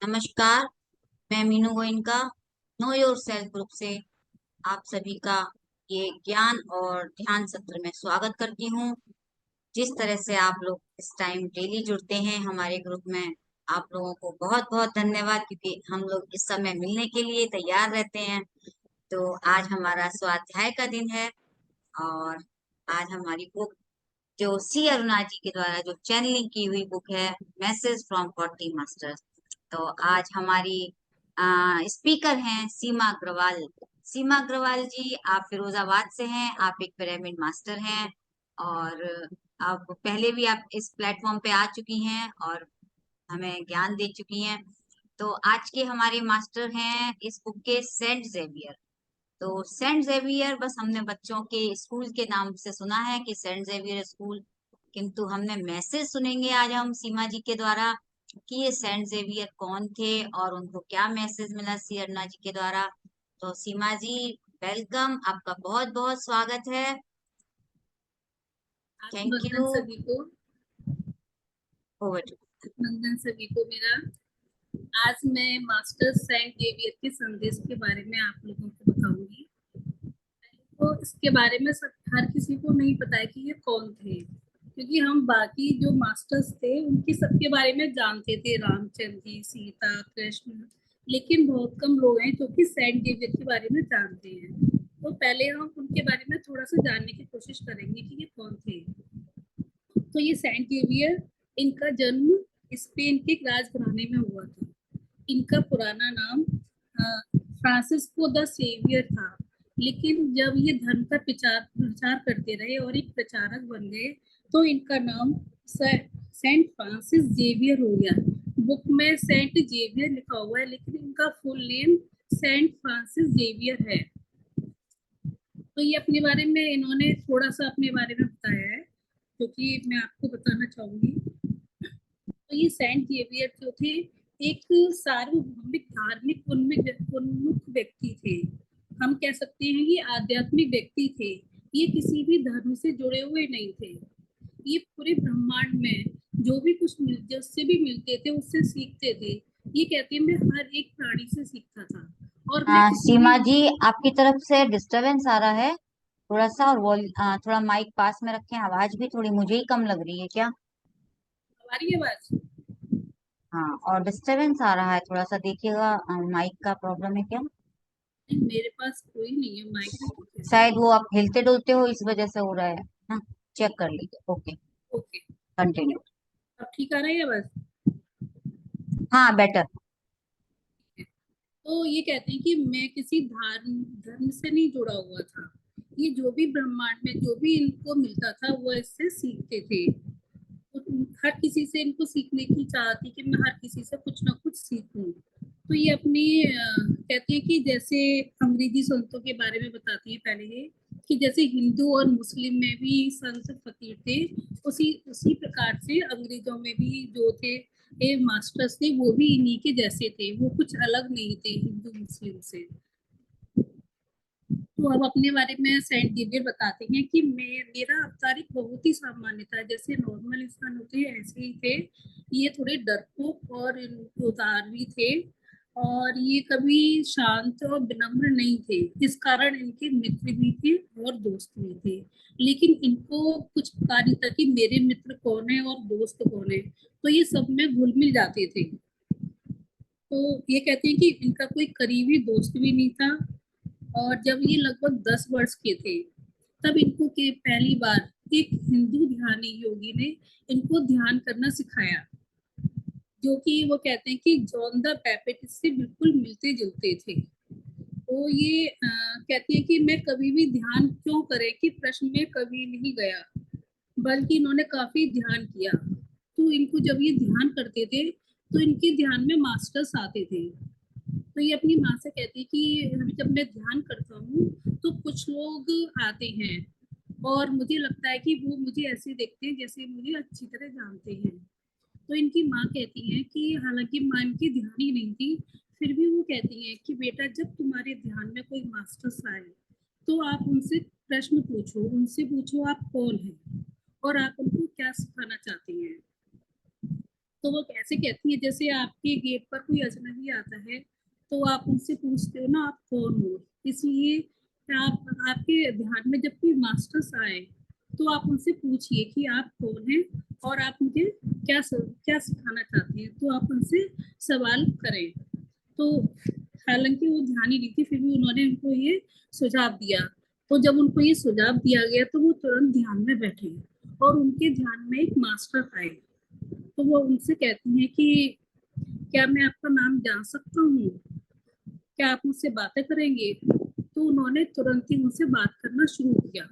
नमस्कार। मैं Meenu Goenka know your self group से आप सभी का ये ज्ञान और ध्यान सत्र में स्वागत करती हूँ। जिस तरह से आप लोग इस टाइम डेली जुड़ते हैं हमारे ग्रुप में, आप लोगों को बहुत बहुत धन्यवाद, क्योंकि हम लोग इस समय मिलने के लिए तैयार रहते हैं। तो आज हमारा स्वाध्याय का दिन है और आज हमारी बुक जो सी अरुणा जी के द्वारा जो चैनलिंग की हुई बुक है, मैसेज फ्रॉम 40 मास्टर्स। तो आज हमारी स्पीकर हैं सीमा अग्रवाल। सीमा अग्रवाल जी, आप फिरोजाबाद से हैं, आप एक पिरामिड मास्टर हैं और आप पहले भी आप इस प्लेटफॉर्म पे आ चुकी हैं और हमें ज्ञान दे चुकी हैं। तो आज के हमारे मास्टर हैं इस बुक के सेंट जेवियर। तो सेंट जेवियर बस हमने बच्चों के स्कूल के नाम से सुना है कि सेंट जेवियर स्कूल, किंतु हमने मैसेज सुनेंगे आज हम सीमा जी के द्वारा कि ये सेंट जेवियर कौन थे और उनको क्या मैसेज मिला सी अरुणा जी के द्वारा। तो सीमा जी, वेलकम, आपका बहुत बहुत स्वागत है। थैंक वंदन यू। सभी को। Over to. वंदन सभी को मेरा। आज मैं मास्टर सेंट जेवियर के संदेश के बारे में आप लोगों को बताऊंगी। तो इसके बारे में सब हर किसी को नहीं पता है कि ये कौन थे, क्योंकि हम बाकी जो मास्टर्स थे उनके सबके बारे में जानते थे, रामचंद्र जी, सीता, कृष्ण, लेकिन बहुत कम लोग हैं जो कि सेंट जेवियर के बारे में जानते हैं। तो पहले हम उनके बारे में थोड़ा सा जानने की कोशिश करेंगे कि ये कौन थे। तो ये सेंट जेवियर, इनका जन्म स्पेन के राजघराने में हुआ था। इनका पुराना नाम फ्रांसिस्को द सेवियर था, लेकिन जब ये धर्म का प्रचार करते रहे और एक प्रचारक बन गए तो इनका नाम सेंट फ्रांसिस जेवियर हो गया। बुक में सेंट जेवियर लिखा हुआ है, लेकिन इनका full name Saint Francis Xavier है। तो ये अपने बारे में इन्होंने थोड़ा सा अपने बारे में बताया है, क्योंकि मैं आपको बताना चाहूंगी। तो ये सेंट जेवियर जो थे, एक सार्वभौमिक धार्मिक उन्मुख व्यक्ति थे। हम कह सकते हैं कि आध्यात्मिक व्यक्ति थे। ये किसी भी धर्म से जुड़े हुए नहीं थे। ये पूरे ब्रह्मांड में जो भी कुछ जिससे भी मिलते थे उससे सीखते थे। ये कहते हैं मैं हर एक प्राणी से सीखता था और मैं किसी भी। सीमा जी, आपकी तरफ से डिस्टरबेंस आ रहा है थोड़ा सा, और थोड़ा माइक पास में रखें, आवाज भी थोड़ी मुझे ही कम लग रही है क्या? हमारी आवाज। हाँ, और डिस्टरबेंस आ रहा है थोड़ा सा, देखिएगा माइक का प्रॉब्लम है क्या? मेरे पास कोई नहीं है माइक में, ठीक है। शायद वो आप हिलते डुलते हो इस वजह से हो रहा है ना। चेक कर लीजिए। Okay, okay. कंटिन्यू। अब ठीक आ रहा है आवाज। हाँ, बेटर। तो ये कहते हैं कि मैं किसी धर्म से नहीं जुड़ा हुआ था। ये जो भी ब्रह्मांड में जो भी इनको मिलता था वो इससे सीखते थे। तो हर किसी से इनको सीखने की चाह थी कि मैं हर किसी से कुछ ना कुछ सीखूं। तो ये अपनी कहते हैं कि जैसे अंग्रेजी संतों के बारे में बताती है पहले ये, कि जैसे हिंदू और मुस्लिम में भी संत फकीर थे, उसी उसी प्रकार से अंग्रेजों में भी जो थे ये मास्टर्स थे, वो भी इन्हीं के जैसे थे। वो कुछ अलग नहीं थे हिंदू मुस्लिम से। तो अब अपने बारे में सेंट जेवियर बताते हैं कि मेरा अवतार एक बहुत ही सामान्य था। जैसे नॉर्मल इंसान होते हैं ऐसे ही थे। ये थोड़े डरपोक और उदार भी थे, और ये कभी शांत और विनम्र नहीं थे। इस कारण इनके मित्र भी थे और दोस्त भी थे, लेकिन इनको कुछ पता नहीं था कि मेरे मित्र कौन है और दोस्त कौन है। तो ये सब में घुल मिल जाते थे। तो ये कहते हैं कि इनका कोई करीबी दोस्त भी नहीं था। और जब ये लगभग 10 वर्ष के थे तब इनको के पहली बार एक हिंदू ध्यानी योगी ने इनको ध्यान करना सिखाया, जो कि वो कहते हैं कि जॉन द बैप्टिस्ट से बिल्कुल मिलते जुलते थे। तो ये कहती है कि मैं कभी भी ध्यान क्यों करे कि प्रश्न में कभी नहीं गया, बल्कि इन्होंने काफी ध्यान किया। तो इनको जब ये ध्यान करते थे तो इनके ध्यान में मास्टर्स आते थे। तो ये अपनी माँ से कहती है कि जब मैं ध्यान करता हूँ तो कुछ लोग आते हैं और मुझे लगता है कि वो मुझे ऐसे देखते हैं जैसे मुझे अच्छी तरह जानते हैं। तो इनकी माँ कहती है कि हालांकि माँ इनकी ध्यानी नहीं थी, फिर भी वो कहती है कि बेटा जब तुम्हारे ध्यान में कोई मास्टर्स आए तो आप उनसे प्रश्न पूछो, उनसे पूछो आप कौन है और आप उनको क्या सिखाना चाहती हैं। तो वो कैसे कहती है, जैसे आपके गेट पर कोई अजनबी आता है तो आप उनसे पूछते हो ना आप कौन हो, इसलिए आप आपके ध्यान में जब कोई मास्टर्स आए तो आप उनसे पूछिए कि आप कौन हैं और आप मुझे क्या सिखाना चाहते हैं, तो आप उनसे सवाल करें। तो हालांकि वो ध्यान ही नहीं थी, फिर भी उन्होंने उनको ये सुझाव दिया। तो जब उनको ये सुझाव दिया गया तो वो तुरंत ध्यान में बैठे और उनके ध्यान में एक मास्टर आए। तो वो उनसे कहती हैं कि क्या मैं आपका नाम जान सकता हूँ, क्या आप मुझसे बातें करेंगे। तो उन्होंने तुरंत ही उनसे बात करना शुरू किया।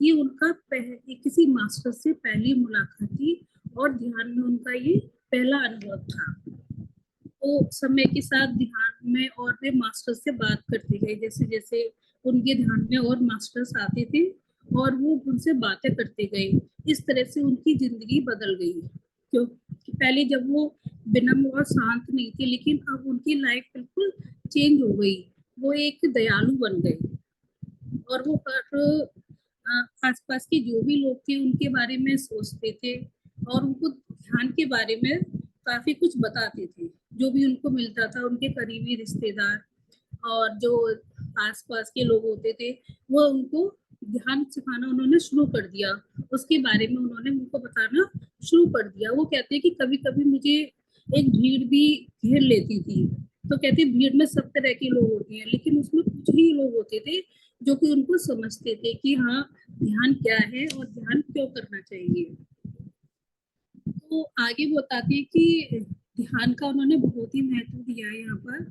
ये उनका किसी मास्टर से पहली मुलाकात थी और ध्यान में उनका ये पहला अनुभव था। तो समय के साथ ध्यान में और वे मास्टर से बात करते गए, जैसे जैसे उनके ध्यान में और मास्टर्स आते थे और वो उनसे बातें करते गए। इस तरह से उनकी जिंदगी बदल गई, क्योंकि पहले जब वो विनम्र और शांत नहीं थे, लेकिन अब उनकी लाइफ बिल्कुल चेंज हो गई। वो एक दयालु बन गए और वो हर आसपास के जो भी लोग थे उनके बारे में सोचते थे और उनको ध्यान के बारे में काफी कुछ बताते थे। जो भी उनको मिलता था, उनके करीबी रिश्तेदार और जो आसपास के लोग होते थे, वो उनको ध्यान सिखाना उन्होंने शुरू कर दिया। उसके बारे में उन्होंने उनको बताना शुरू कर दिया। वो कहते हैं कि कभी कभी मुझे एक भीड़ भी घेर लेती थी। तो कहते भीड़ में सब तरह के लोग होते हैं, लेकिन उसमें कुछ ही लोग होते थे जो कि उनको समझते थे कि हाँ, ध्यान क्या है और ध्यान क्यों करना चाहिए। तो आगे वो बताती है कि ध्यान का उन्होंने बहुत ही महत्व दिया है यहाँ पर।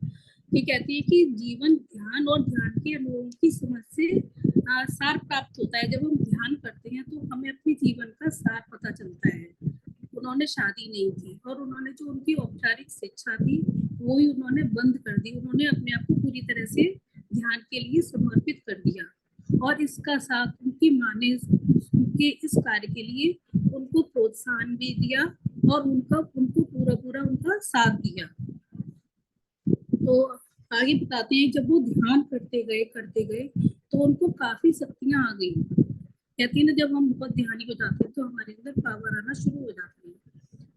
ये कहती है कि जीवन ध्यान और ध्यान के अनुभव की समझ से सार प्राप्त होता है। जब हम ध्यान करते हैं तो हमें अपने जीवन का सार पता चलता है। उन्होंने शादी नहीं की और उन्होंने जो उनकी औपचारिक शिक्षा थी वो ही उन्होंने बंद कर दी। उन्होंने अपने आप को पूरी तरह से ध्यान के लिए समर्पित कर दिया और इसका साथ उनकी माँ ने उनके इस कार्य के लिए उनको प्रोत्साहन भी दिया और उनको पूरा पूरा उनका साथ दिया। तो आगे बताते हैं, जब वो ध्यान करते गए तो उनको काफी शक्तियां आ गई। कहती है ना, जब हम बहुत ध्यानी हो जाते हैं तो हमारे अंदर पावर आना शुरू हो जाती है।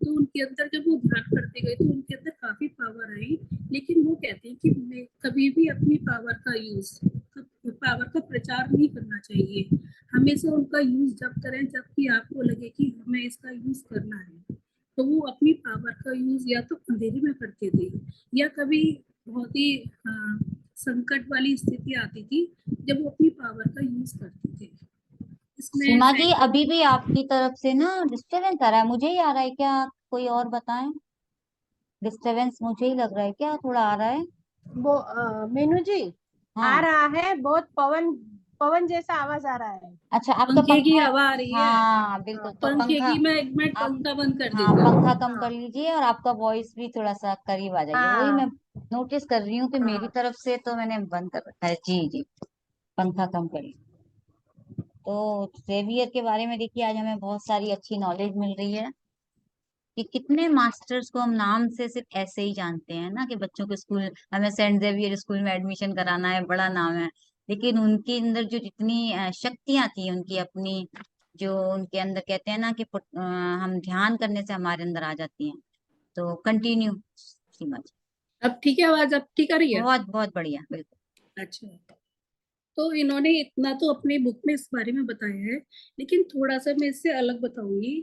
तो उनके अंदर जब वो ध्यान करते गए तो उनके अंदर काफी पावर आई। लेकिन वो कहते हैं कि हमें कभी भी अपनी पावर का प्रचार नहीं करना चाहिए। हमेशा उनका यूज जब करें जबकि आपको लगे कि हमें इसका यूज करना है। तो वो अपनी पावर का यूज या तो अंधेरे में करते थे या कभी बहुत ही संकट वाली स्थिति आती थी जब वो अपनी पावर का यूज करते थे। इसमें सीमा जी, साइको अभी भी आपकी तरफ से ना डिस्टरबेंस आ रहा है, मुझे ही आ रहा है क्या? कोई और बताएं। डिस्टरबेंस मुझे ही लग रहा है, क्या थोड़ा आ रहा है? वो मीनू जी, आ हाँ। रहा है, बहुत पवन पवन जैसा आवाज आ रहा है। अच्छा, आपका पंखे की पंखा। हवा आ रही है। हाँ हाँ बिल्कुल, तो पंखे पंखा। की, मैं एक मिनट आप। पंखा बंद कर हाँ, देती पंखा हूँ। कम कर हाँ लीजिए और आपका वॉइस भी थोड़ा सा करीब आ जाइए, वही मैं हाँ नोटिस कर रही हूँ कि मेरी हाँ। तरफ से तो मैंने बंद कर रखा है। जी जी। पंखा कम करिए। तो जेवियर के बारे में देखिए, आज हमें बहुत सारी अच्छी नॉलेज मिल रही है कि कितने मास्टर्स को हम नाम से सिर्फ ऐसे ही जानते हैं ना, कि बच्चों को स्कूल, हमें सेंट जेवियर स्कूल में एडमिशन कराना है, बड़ा नाम है। लेकिन उनके अंदर जो जितनी शक्तियां थी उनकी अपनी, जो उनके अंदर कहते हैं ना कि हम ध्यान करने से हमारे अंदर आ जाती हैं। तो कंटिन्यू सीमा जी। अब ठीक है, आवाज अब ठीक आ रही है। बहुत बहुत बढ़िया, बिल्कुल। अच्छा, तो इन्होंने इतना तो अपने बुक में इस बारे में बताया है, लेकिन थोड़ा सा मैं इससे अलग बताऊंगी।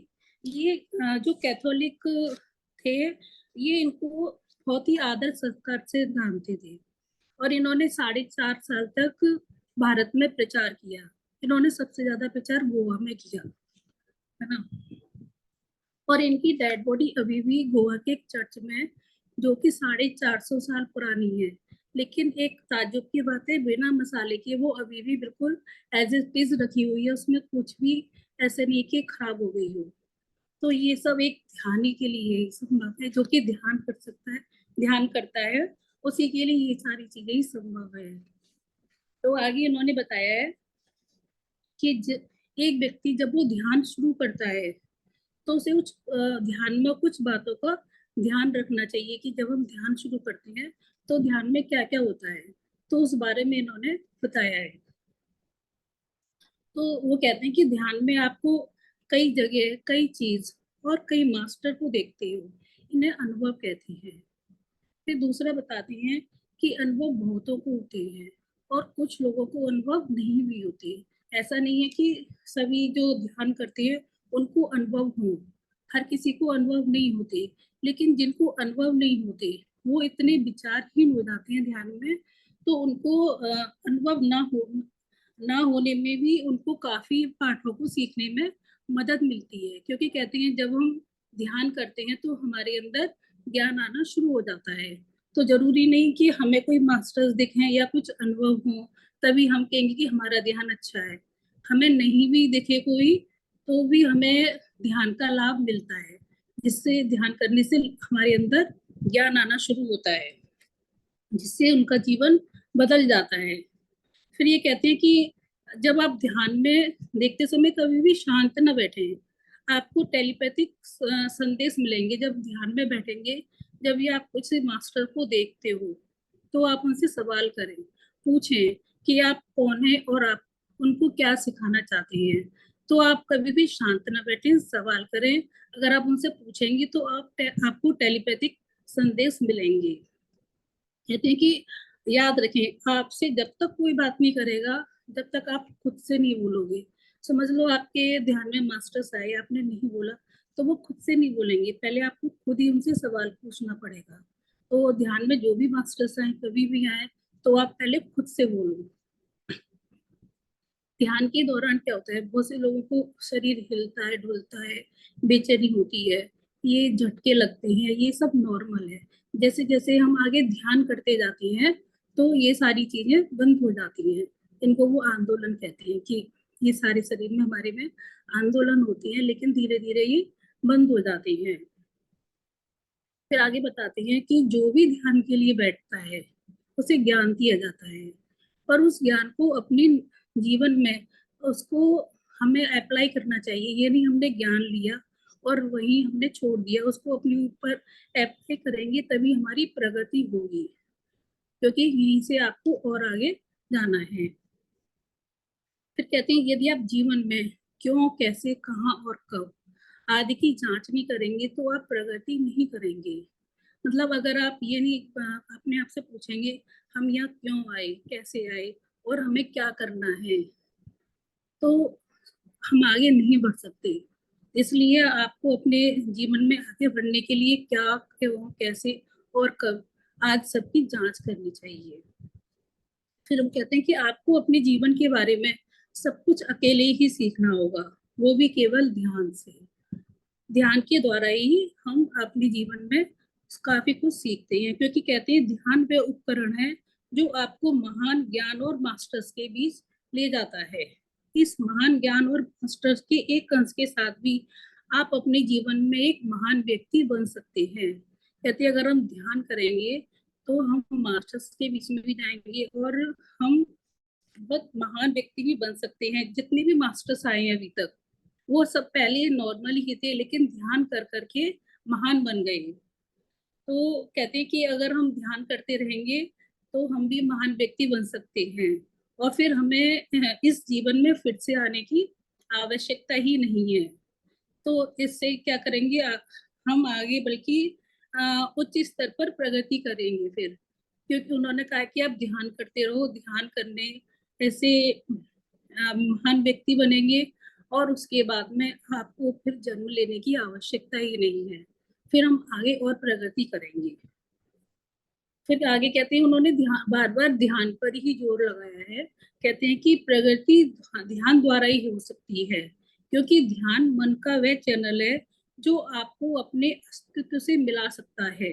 ये जो कैथोलिक थे, ये इनको बहुत ही आदर सत्कार से जानते थे और इन्होंने 4.5 साल तक भारत में प्रचार किया। इन्होंने सबसे ज्यादा प्रचार गोवा में किया, है ना। और इनकी डेड बॉडी अभी भी गोवा के एक चर्च में, जो कि 450 साल पुरानी है। लेकिन एक ताज्जुब की बात है, बिना मसाले के वो अभी भी बिल्कुल एज इट इज रखी हुई है। उसमें कुछ भी ऐसे नहीं कि खराब हो गई हो। तो ये सब एक ध्यानी के लिए ये सब बात है, जो कि ध्यान कर सकता है, ध्यान करता है, उसी के लिए ये सारी चीजें ही संभव है। तो आगे इन्होंने बताया है कि एक व्यक्ति जब वो ध्यान शुरू करता है तो उसे कुछ ध्यान में कुछ बातों का ध्यान रखना चाहिए कि जब हम ध्यान शुरू करते हैं तो ध्यान में क्या क्या होता है। तो उस बारे में इन्होंने बताया है। तो वो कहते हैं कि ध्यान में आपको कई जगह कई चीज और कई मास्टर को देखते हो, इन्हें अनुभव कहते हैं। फिर दूसरा बताते हैं कि अनुभव बहुतों को होते हैं और कुछ लोगों को अनुभव नहीं भी होते। ऐसा नहीं है कि सभी जो ध्यान करते हैं उनको अनुभव हो, हर किसी को अनुभव नहीं होते, लेकिन जिनको अनुभव नहीं होते वो इतने विचारहीन हो जाते हैं ध्यान में, तो उनको अनुभव ना होने में भी उनको काफी पाठों को सीखने में मदद मिलती है। क्योंकि कहते हैं जब हम ध्यान करते हैं तो हमारे अंदर ज्ञान आना शुरू हो जाता है। तो जरूरी नहीं कि हमें कोई मास्टर्स दिखें या कुछ अनुभव हो तभी हम कहेंगे कि हमारा ध्यान अच्छा है। हमें नहीं भी दिखे कोई तो भी हमें ध्यान का लाभ मिलता है, जिससे ध्यान करने से हमारे अंदर ज्ञान आना शुरू होता है, जिससे उनका जीवन बदल जाता है। फिर ये कहते हैं कि जब आप ध्यान में देखते समय कभी भी शांत न बैठे, आपको टेलीपैथिक संदेश मिलेंगे जब ध्यान में बैठेंगे। जब भी आप किसी मास्टर को देखते हो तो आप उनसे सवाल करें, पूछें कि आप कौन है और आप उनको क्या सिखाना चाहते हैं। तो आप कभी भी शांत न बैठे, सवाल करें। अगर आप उनसे पूछेंगे तो आपको टेलीपैथिक संदेश मिलेंगे। कहते हैं कि याद रखें, आपसे जब तक कोई बात नहीं करेगा जब तक आप खुद से नहीं बोलोगे। समझ लो आपके ध्यान में मास्टर्स आए, आपने नहीं बोला तो वो खुद से नहीं बोलेंगे, पहले आपको खुद ही उनसे सवाल पूछना पड़ेगा। तो ध्यान में जो भी मास्टर्स आए, कभी भी आए, तो आप पहले खुद से बोलो। ध्यान के दौरान क्या होता है, बहुत से लोगों को शरीर हिलता है, डुलता है, बेचैनी होती है, ये झटके लगते हैं, ये सब नॉर्मल है। जैसे जैसे हम आगे ध्यान करते जाते हैं तो ये सारी चीजें बंद हो जाती हैं। इनको वो आंदोलन कहते हैं कि ये सारे शरीर में हमारे में आंदोलन होती है, लेकिन धीरे धीरे ये बंद हो जाती है। फिर आगे बताते हैं कि जो भी ध्यान के लिए बैठता है उसे ज्ञान दिया जाता है, पर उस ज्ञान को अपने जीवन में उसको हमें अप्लाई करना चाहिए। ये नहीं हमने ज्ञान लिया और वही हमने छोड़ दिया, उसको अपने ऊपर अप्लाई करेंगे तभी हमारी प्रगति होगी, क्योंकि यहीं से आपको और आगे जाना है। फिर कहते हैं यदि आप जीवन में क्यों, कैसे, कहाँ और कब आदि की जांच नहीं करेंगे तो आप प्रगति नहीं करेंगे। मतलब अगर आप ये नहीं अपने आप से पूछेंगे हम यहाँ क्यों आए, कैसे आए और हमें क्या करना है, तो हम आगे नहीं बढ़ सकते। इसलिए आपको अपने जीवन में आगे बढ़ने के लिए क्या, क्यों, कैसे और कब आज सबकी जांच करनी चाहिए। फिर हम कहते हैं कि आपको अपने जीवन के बारे में सब कुछ अकेले ही सीखना होगा, वो भी केवल ध्यान से। ध्यान के द्वारा ही हम अपने जीवन में काफी कुछ सीखते हैं, क्योंकि कहते हैं ध्यान वह उपकरण है जो आपको महान ज्ञान और मास्टर्स के बीच ले जाता है। इस महान ज्ञान और मास्टर्स के एक अंश के साथ भी आप अपने जीवन में एक महान व्यक्ति बन सकते हैं। कहते हैं अगर हम ध्यान करेंगे तो हम मास्टर्स के बीच में भी जाएंगे और हम बहुत महान व्यक्ति भी बन सकते हैं। जितने भी मास्टर्स आए हैं अभी तक वो सब पहले नॉर्मल ही थे, लेकिन ध्यान कर करके महान बन गए। तो कहते हैं कि अगर हम ध्यान करते रहेंगे तो हम भी महान व्यक्ति बन सकते हैं और फिर हमें इस जीवन में फिर से आने की आवश्यकता ही नहीं है। तो इससे क्या करेंगे हम आगे बल्कि उच्च स्तर पर प्रगति करेंगे फिर, क्योंकि उन्होंने कहा कि आप ध्यान करते रहो, ध्यान करने ऐसे महान व्यक्ति बनेंगे और उसके बाद में आपको फिर जन्म लेने की आवश्यकता ही नहीं है, फिर हम आगे और प्रगति करेंगे। फिर आगे कहते हैं उन्होंने बार बार ध्यान पर ही जोर लगाया है। कहते हैं कि प्रगति ध्यान द्वारा ही हो सकती है, क्योंकि ध्यान मन का वह चैनल है जो आपको अपने अस्तित्व से मिला सकता है।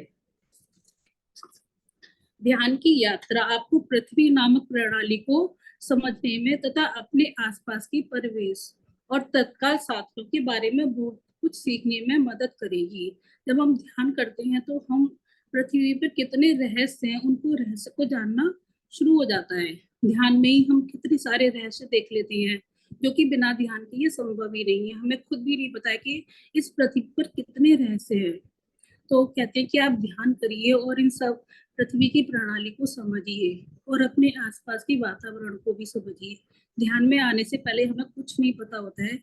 ध्यान की यात्रा आपको पृथ्वी नामक प्रणाली को समझने में तथा अपने आसपास की परिवेश और तत्काल साथियों के बारे में बहुत कुछ सीखने में मदद करेगी। जब हम ध्यान करते हैं तो हम पृथ्वी पर कितने रहस्य हैं उनको रहस्य को जानना शुरू हो जाता है। ध्यान में ही हम कितने सारे रहस्य देख लेते हैं जो कि बिना ध्यान के ये संभव ही नहीं है। हमें खुद भी नहीं पता है कि इस पृथ्वी पर कितने रहस्य हैं। तो कहते हैं कि आप ध्यान करिए और इन सब पृथ्वी की प्रणाली को समझिए और अपने आसपास के वातावरण को भी समझिए। ध्यान में आने से पहले हमें कुछ नहीं पता होता है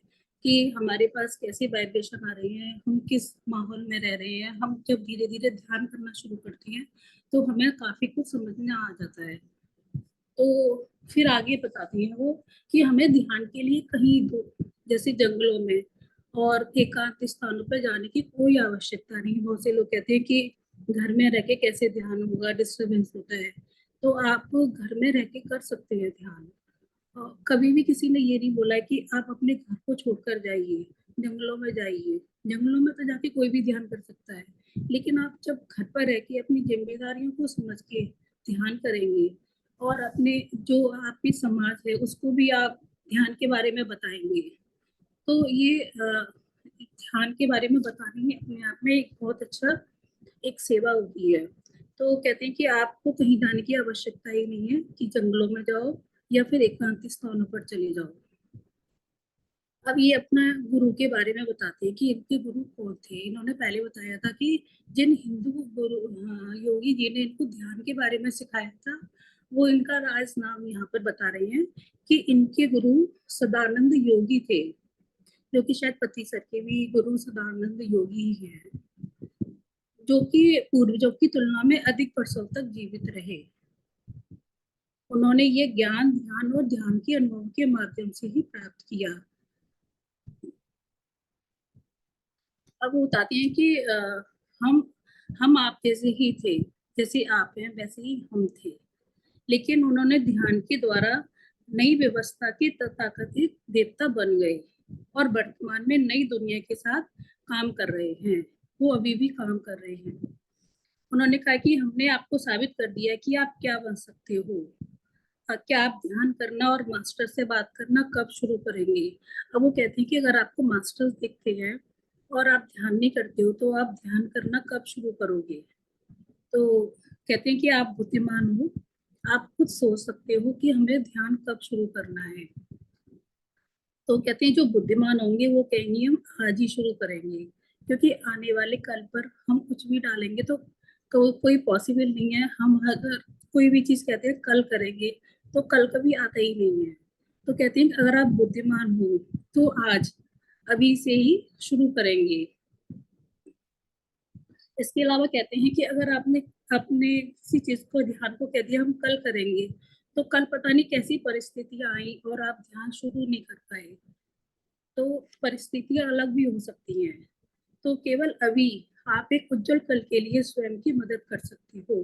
कि हमारे पास कैसे वाइब्रेशन आ रहे हैं, हम किस माहौल में रह रहे हैं। हम जब धीरे धीरे ध्यान करना शुरू करते हैं तो हमें काफी कुछ समझ में आ जाता है। तो फिर आगे बताती हैं वो कि हमें ध्यान के लिए कहीं जैसे जंगलों में और एकांत स्थानों पर जाने की कोई आवश्यकता नहीं। बहुत से लोग कहते हैं कि घर में रह के कैसे ध्यान होगा, डिस्टरबेंस होता है। तो आप घर में रह के कर सकते हैं ध्यान। कभी भी किसी ने ये नहीं बोला है कि आप अपने घर को छोड़कर जाइए, जंगलों में जाइए। जंगलों में तो जाके कोई भी ध्यान कर सकता है, लेकिन आप जब घर पर रह के अपनी जिम्मेदारियों को समझ के ध्यान करेंगे और अपने जो आपकी समाज है उसको भी आप ध्यान के बारे में बताएंगे, तो ये ध्यान के बारे में बताने में अपने आप में एक बहुत अच्छा एक सेवा होती है। तो कहते हैं कि आपको कहीं जाने की आवश्यकता ही नहीं है कि जंगलों में जाओ या फिर एकांत स्थानों पर चले जाओ। अब ये अपना गुरु के बारे में बताते हैं कि इनके गुरु कौन थे। इन्होंने पहले बताया था कि जिन हिंदू गुरु योगी जी ने इनको ध्यान के बारे में सिखाया था, वो इनका राज नाम यहाँ पर बता रहे हैं कि इनके गुरु सदानंद योगी थे, जो कि शायद पति सर के भी गुरु सदानंद योगी ही हैं, जो कि पूर्वजों की तुलना में अधिक वर्षों तक जीवित रहे। उन्होंने ये ज्ञान ध्यान और ध्यान के अनुभव के माध्यम से ही प्राप्त किया। अब वो बताते हैं कि हम आप जैसे ही थे, जैसे आप हैं वैसे ही हम थे, लेकिन उन्होंने ध्यान के द्वारा नई व्यवस्था के तथाकथित देवता बन गए और वर्तमान में नई दुनिया के साथ काम कर रहे हैं। वो अभी भी काम कर रहे हैं। उन्होंने कहा कि हमने आपको साबित कर दिया कि आप क्या बन सकते हो। क्या आप ध्यान करना और मास्टर से बात करना कब शुरू करेंगे। अब वो कहते हैं कि अगर आपको मास्टर्स दिखते हैं और आप ध्यान नहीं करते हो तो आप ध्यान करना कब शुरू करोगे। तो कहते हैं कि आप बुद्धिमान हो, आप खुद सोच सकते हो कि हमें ध्यान कब शुरू करना है। तो कहते हैं जो बुद्धिमान होंगे वो कहेंगे हम आज ही शुरू करेंगे, क्योंकि आने वाले कल पर हम कुछ भी डालेंगे तो कोई पॉसिबल नहीं है। हम अगर कोई भी चीज कहते हैं कल करेंगे तो कल कभी आता ही नहीं है। तो कहते हैं अगर आप बुद्धिमान हो तो आज अभी से ही शुरू करेंगे। इसके अलावा कहते हैं कि अगर आपने अपने किसी चीज को ध्यान को कह दिया हम कल करेंगे, तो कल पता नहीं कैसी परिस्थितियां आई और आप ध्यान शुरू नहीं कर पाए। तो परिस्थितियां अलग भी हो सकती हैं। तो केवल अभी आप एक उज्जवल कल के लिए स्वयं की मदद कर सकती हो।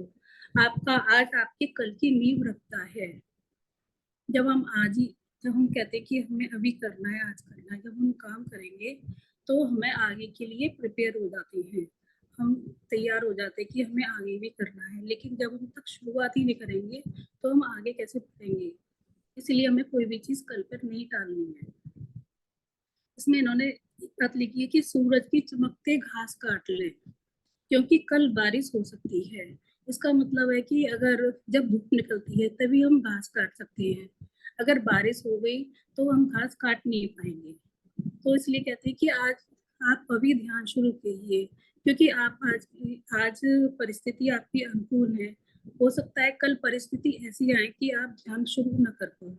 आपका आज आपके कल की नींव रखता है। जब हम आज ही जब हम कहते हैं कि हमें अभी करना है, आज करना है, जब हम काम करेंगे तो हमें आगे के लिए प्रिपेयर हो जाते हैं, हम तैयार हो जाते हैं कि हमें आगे भी करना है। लेकिन जब हम तक शुरुआत ही नहीं करेंगे तो हम आगे कैसे बढ़ेंगे। इसलिए हमें कोई भी चीज कल पर नहीं टालनी है। इसमें इन्होंने बात लिखी है कि सूरज की चमकते घास काट ले, क्योंकि कल बारिश हो सकती है। इसका मतलब है कि अगर जब धूप निकलती है तभी हम घास काट सकते हैं। अगर बारिश हो गई तो हम घास काट नहीं पाएंगे। तो इसलिए कहते हैं कि आज आप अभी ध्यान शुरू कीजिए, क्योंकि आप आज परिस्थिति आपकी अनुकूल है। हो सकता है कल परिस्थिति ऐसी आए कि आप ध्यान शुरू न कर पाओ।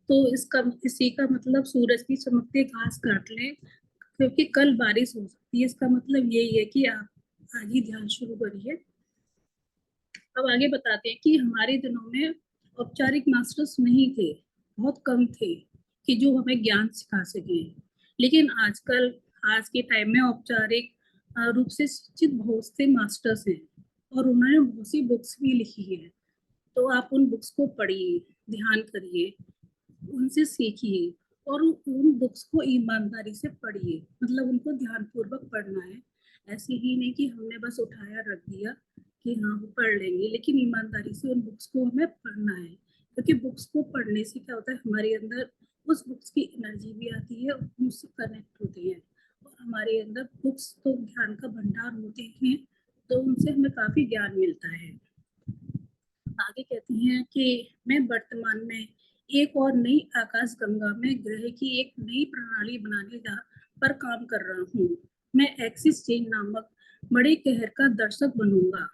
तो इसी का मतलब सूरज की चमकते घास काट लें, क्योंकि कल बारिश हो सकती है। इसका मतलब यही है कि आप आज ही ध्यान शुरू करिए। अब आगे बताते हैं कि हमारे दिनों में औपचारिक मास्टर्स नहीं थे, बहुत कम थे कि जो हमें ज्ञान सिखा सके। लेकिन आजकल आज के टाइम में औपचारिक रूप से शिक्षित बहुत से मास्टर्स हैं और उन्होंने बहुत सी बुक्स भी लिखी है। तो आप उन बुक्स को पढ़िए, ध्यान करिए, उनसे सीखिए और उन बुक्स को ईमानदारी से पढ़िए। मतलब उनको ध्यानपूर्वक पढ़ना है। ऐसे ही नहीं कि हमने बस उठाया रख दिया कि हाँ हम पढ़ लेंगे, लेकिन ईमानदारी से उन बुक्स को हमें पढ़ना है। क्योंकि बुक्स को पढ़ने से क्या होता है, हमारे अंदर उस बुक्स की एनर्जी भी आती है, उससे कनेक्ट होते हैं। और हमारे अंदर बुक्स तो ज्ञान का भंडार होते हैं, तो उनसे हमें काफी ज्ञान मिलता है। आगे कहती हैं कि मैं वर्तमान में एक और नई आकाश गंगा में ग्रह की एक नई प्रणाली बनाने पर काम कर रहा हूँ। मैं एक्सिस चेन नामक बड़े कहर का दर्शक बनूंगा।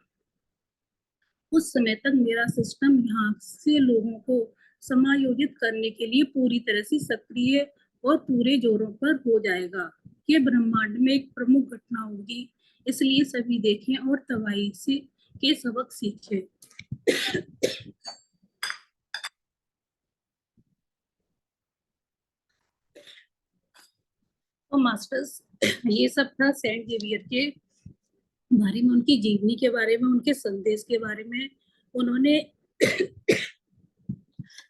उस समय तक मेरा सिस्टम यहाँ से लोगों को समायोजित करने के लिए पूरी तरह से सक्रिय और पूरे जोरों पर हो जाएगा। ये ब्रह्मांड में एक प्रमुख घटना होगी, इसलिए सभी देखें और तबाही से के सबक सीखें। तो मास्टर्स, ये सब था सेंट जेवियर के बारे में, उनकी जीवनी के बारे में, उनके संदेश के बारे में। उन्होंने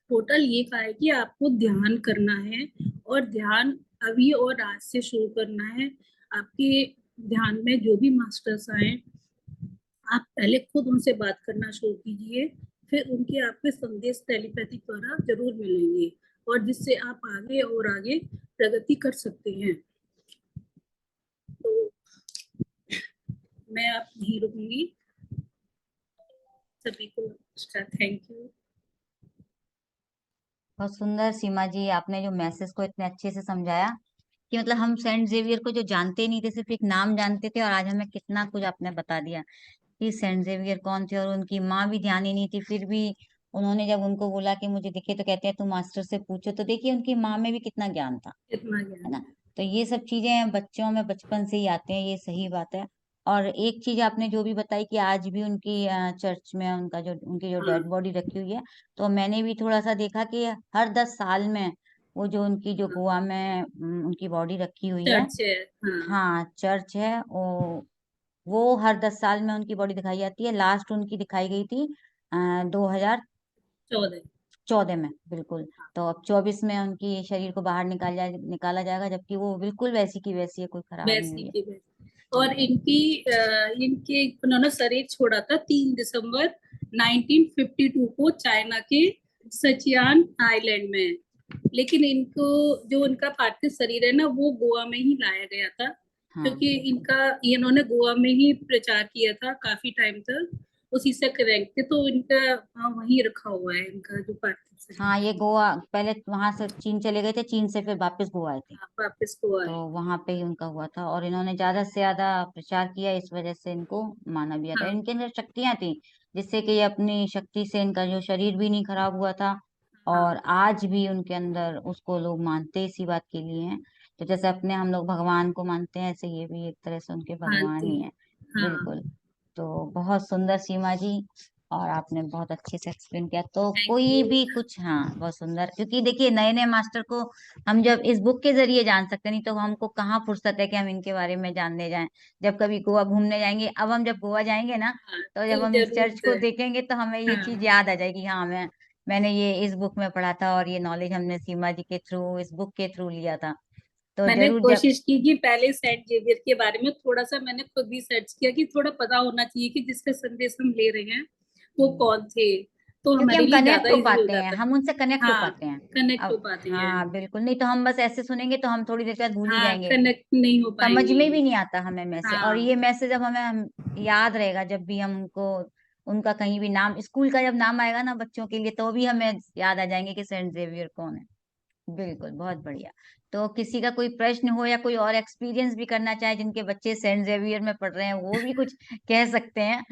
टोटल ये कहा है कि आपको ध्यान करना है, और ध्यान अभी और आज से शुरू करना है। आपके ध्यान में जो भी मास्टर्स आए, आप पहले खुद उनसे बात करना शुरू कीजिए, फिर उनके आपके संदेश टेलीपैथी द्वारा जरूर मिलेंगे, और जिससे आप आगे और आगे प्रगति कर सकते हैं। तो मैं आप नहीं रुकूंगी, सभी को थैंक यू। बहुत सुंदर सीमा जी, आपने जो मैसेज को इतने अच्छे से समझाया कि मतलब हम सेंट जेवियर को जो जानते नहीं थे, सिर्फ एक नाम जानते थे, और आज हमें कितना कुछ आपने बता दिया कि सेंट जेवियर कौन थे। और उनकी माँ भी ध्यानी नहीं थी, फिर भी उन्होंने जब उनको बोला कि मुझे दिखे तो कहते हैं तुम मास्टर से पूछो, तो देखिए उनकी माँ में भी कितना ज्ञान था, इतना है ज्ञान ना। है। तो ये सब चीजें बच्चों में बचपन से ही आते हैं, ये सही बात है। और एक चीज आपने जो भी बताई कि आज भी उनकी चर्च में उनकी जो डेड हाँ, बॉडी रखी हुई है, तो मैंने भी थोड़ा सा देखा कि हर 10 साल में वो जो उनकी जो हाँ, गोवा में उनकी बॉडी रखी हुई है, चर्च है। हाँ, हाँ चर्च है, वो हर 10 साल में उनकी बॉडी दिखाई जाती है। लास्ट उनकी दिखाई गई थी 14। 2014 में, बिल्कुल। तो अब 24 में उनकी शरीर को बाहर निकाला जाएगा, जबकि वो बिल्कुल वैसी की वैसी है, कोई खराब नहीं वैसी हुई है। की वैसी। और बिल्कुल। इनके उन्होंने शरीर छोड़ा था 3 दिसंबर 1952 को चाइना के सचियान आइलैंड में। लेकिन इनको जो उनका पार्थिव शरीर है ना, वो गोवा में ही लाया गया था, हाँ क्योंकि इन्होंने गोवा में ही प्रचार किया था काफी टाइम तक, उसी से कनेक्ट थे। तो इनका वहीं रखा हुआ है, इनका जो पार्थिव शरीर हाँ, है। ये गोवा पहले वहां से चीन चले गए थे, चीन से फिर वापस गोवा आए थे, वापस गोवा तो है। वहां पे ही उनका हुआ था। और इन्होंने ज्यादा से ज्यादा प्रचार किया, इस वजह से इनको माना भी जाता है। हाँ, इनके अंदर शक्तियां थी, जिससे कि ये अपनी शक्ति से इनका जो शरीर भी नहीं खराब हुआ था। हाँ, और आज भी उनके अंदर उसको लोग मानते इसी बात के लिए हैं। तो जैसे अपने हम लोग भगवान को मानते हैं, ऐसे ये भी एक तरह से उनके भगवान मानते ही हैं। है। हाँ, बिल्कुल। तो बहुत सुंदर सीमा जी, और आपने बहुत अच्छे से एक्सप्लेन किया। तो थैंक कोई यू। भी कुछ, हाँ बहुत सुंदर, क्योंकि देखिए नए नए मास्टर को हम जब इस बुक के जरिए जान सकते, नहीं तो हमको कहाँ फुर्सत है कि हम इनके बारे में जानने जाएं। जब कभी गोवा घूमने जाएंगे, अब हम जब गोवा जाएंगे ना, हाँ, तो जब तो हम इस जरूर चर्च को से। देखेंगे तो हमें ये हाँ, चीज याद आ जाएगी, हाँ मैंने ये इस बुक में पढ़ा था, और ये नॉलेज हमने सीमा जी के थ्रू, इस बुक के थ्रू लिया था। तो मैंने जरूर जब, कोशिश की कि पहले सेंट जेवियर के बारे में थोड़ा सा मैंने खुद भी सर्च किया, कि थोड़ा पता होना चाहिए कि जिसका संदेश हम ले रहे हैं वो कौन थे, तो क्योंकि हमारे हम लिए ज्यादा कनेक्ट हो इजी हो पाते हैं, जाता है। हम उनसे कनेक्ट हो हाँ, पाते हैं। कनेक्ट हो अब पाते हैं। हाँ बिल्कुल, नहीं तो हम बस ऐसे सुनेंगे तो हम थोड़ी देर बाद भूल ही हाँ, जाएंगे, कनेक्ट नहीं हो समझ पाएंगे। में भी नहीं आता हमें मैसेज। और हाँ, ये मैसेज अब हमें याद रहेगा, जब भी हम उनको, उनका कहीं भी नाम, स्कूल का जब नाम आएगा ना बच्चों के लिए, तो भी हमें याद आ जाएंगे कि सेंट जेवियर कौन है। बिल्कुल, बहुत बढ़िया। तो किसी का कोई प्रश्न हो या कोई और एक्सपीरियंस भी करना चाहे, जिनके बच्चे सेंट जेवियर में पढ़ रहे हैं, वो भी कुछ कह सकते हैं,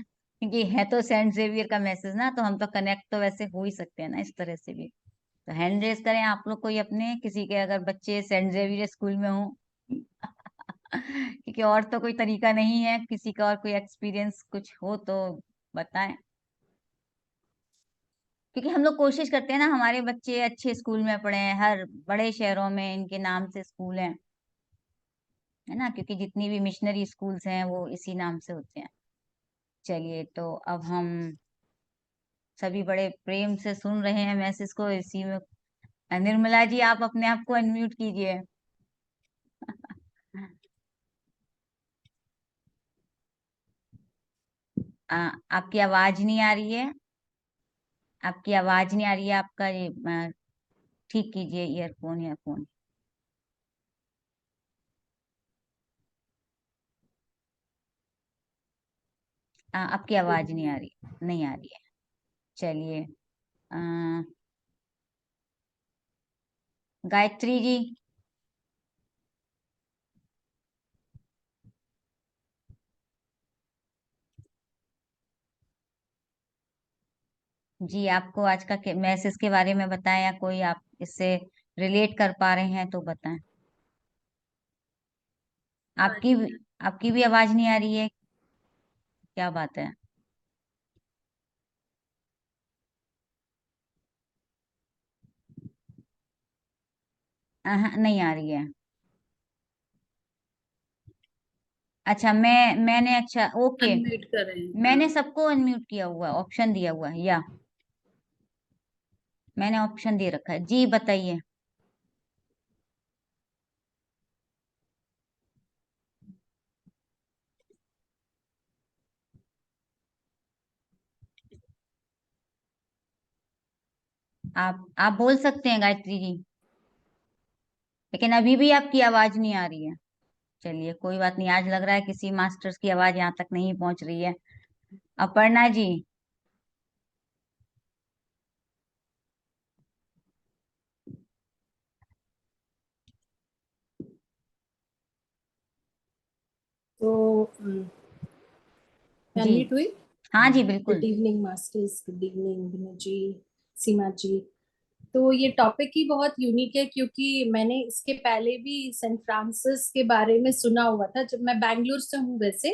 क्योंकि है तो सेंट जेवियर का मैसेज ना, तो हम तो कनेक्ट तो वैसे हो ही सकते हैं ना इस तरह से भी। तो हैंड रेस करें आप लोग, कोई अपने किसी के अगर बच्चे सेंट जेवियर स्कूल में हो। क्योंकि और तो कोई तरीका नहीं है, किसी का और कोई एक्सपीरियंस कुछ हो तो बताएं। क्योंकि हम लोग कोशिश करते हैं ना हमारे बच्चे अच्छे स्कूल में पढ़े, हर बड़े शहरों में इनके नाम से स्कूल हैं, है ना, क्योंकि जितनी भी मिशनरी स्कूल्स हैं वो इसी नाम से होते हैं। चलिए, तो अब हम सभी बड़े प्रेम से सुन रहे हैं मैसेज को, इसी में निर्मला जी आप अपने आप को अनम्यूट कीजिए। आपकी आवाज नहीं आ रही है, आपकी आवाज नहीं आ रही है, आपका ये ठीक कीजिए ईयरफोन या फोन। आपकी आवाज नहीं आ रही, नहीं आ रही है। चलिए, अ, गायत्री जी। जी, आपको आज का मैसेज के बारे में बताएं, या कोई आप इससे रिलेट कर पा रहे हैं तो बताएं। आपकी आपकी भी आवाज नहीं आ रही है, क्या बात है? नहीं आ रही है। अच्छा, मैंने अच्छा ओके, अनम्यूट कर रहे हैं, हाँ। मैंने सबको अनम्यूट किया हुआ है, ऑप्शन दिया हुआ है, या मैंने ऑप्शन दे रखा है जी, बताइए। आप बोल सकते हैं गायत्री जी, लेकिन अभी भी आपकी आवाज नहीं आ रही है। चलिए कोई बात नहीं, आज लग रहा है किसी मास्टर्स की आवाज यहाँ तक नहीं पहुंच रही है। अपर्णा जी। तो जी अनम्यूट हुई। हाँ जी गुड बिल्कुल। Evening masters, good evening Vinu ji, Seema ji. तो ये टॉपिक ही बहुत यूनिक है क्योंकि मैंने इसके पहले भी सेंट फ्रांसिस के बारे में सुना हुआ था। जब मैं बैंगलोर से हूँ वैसे,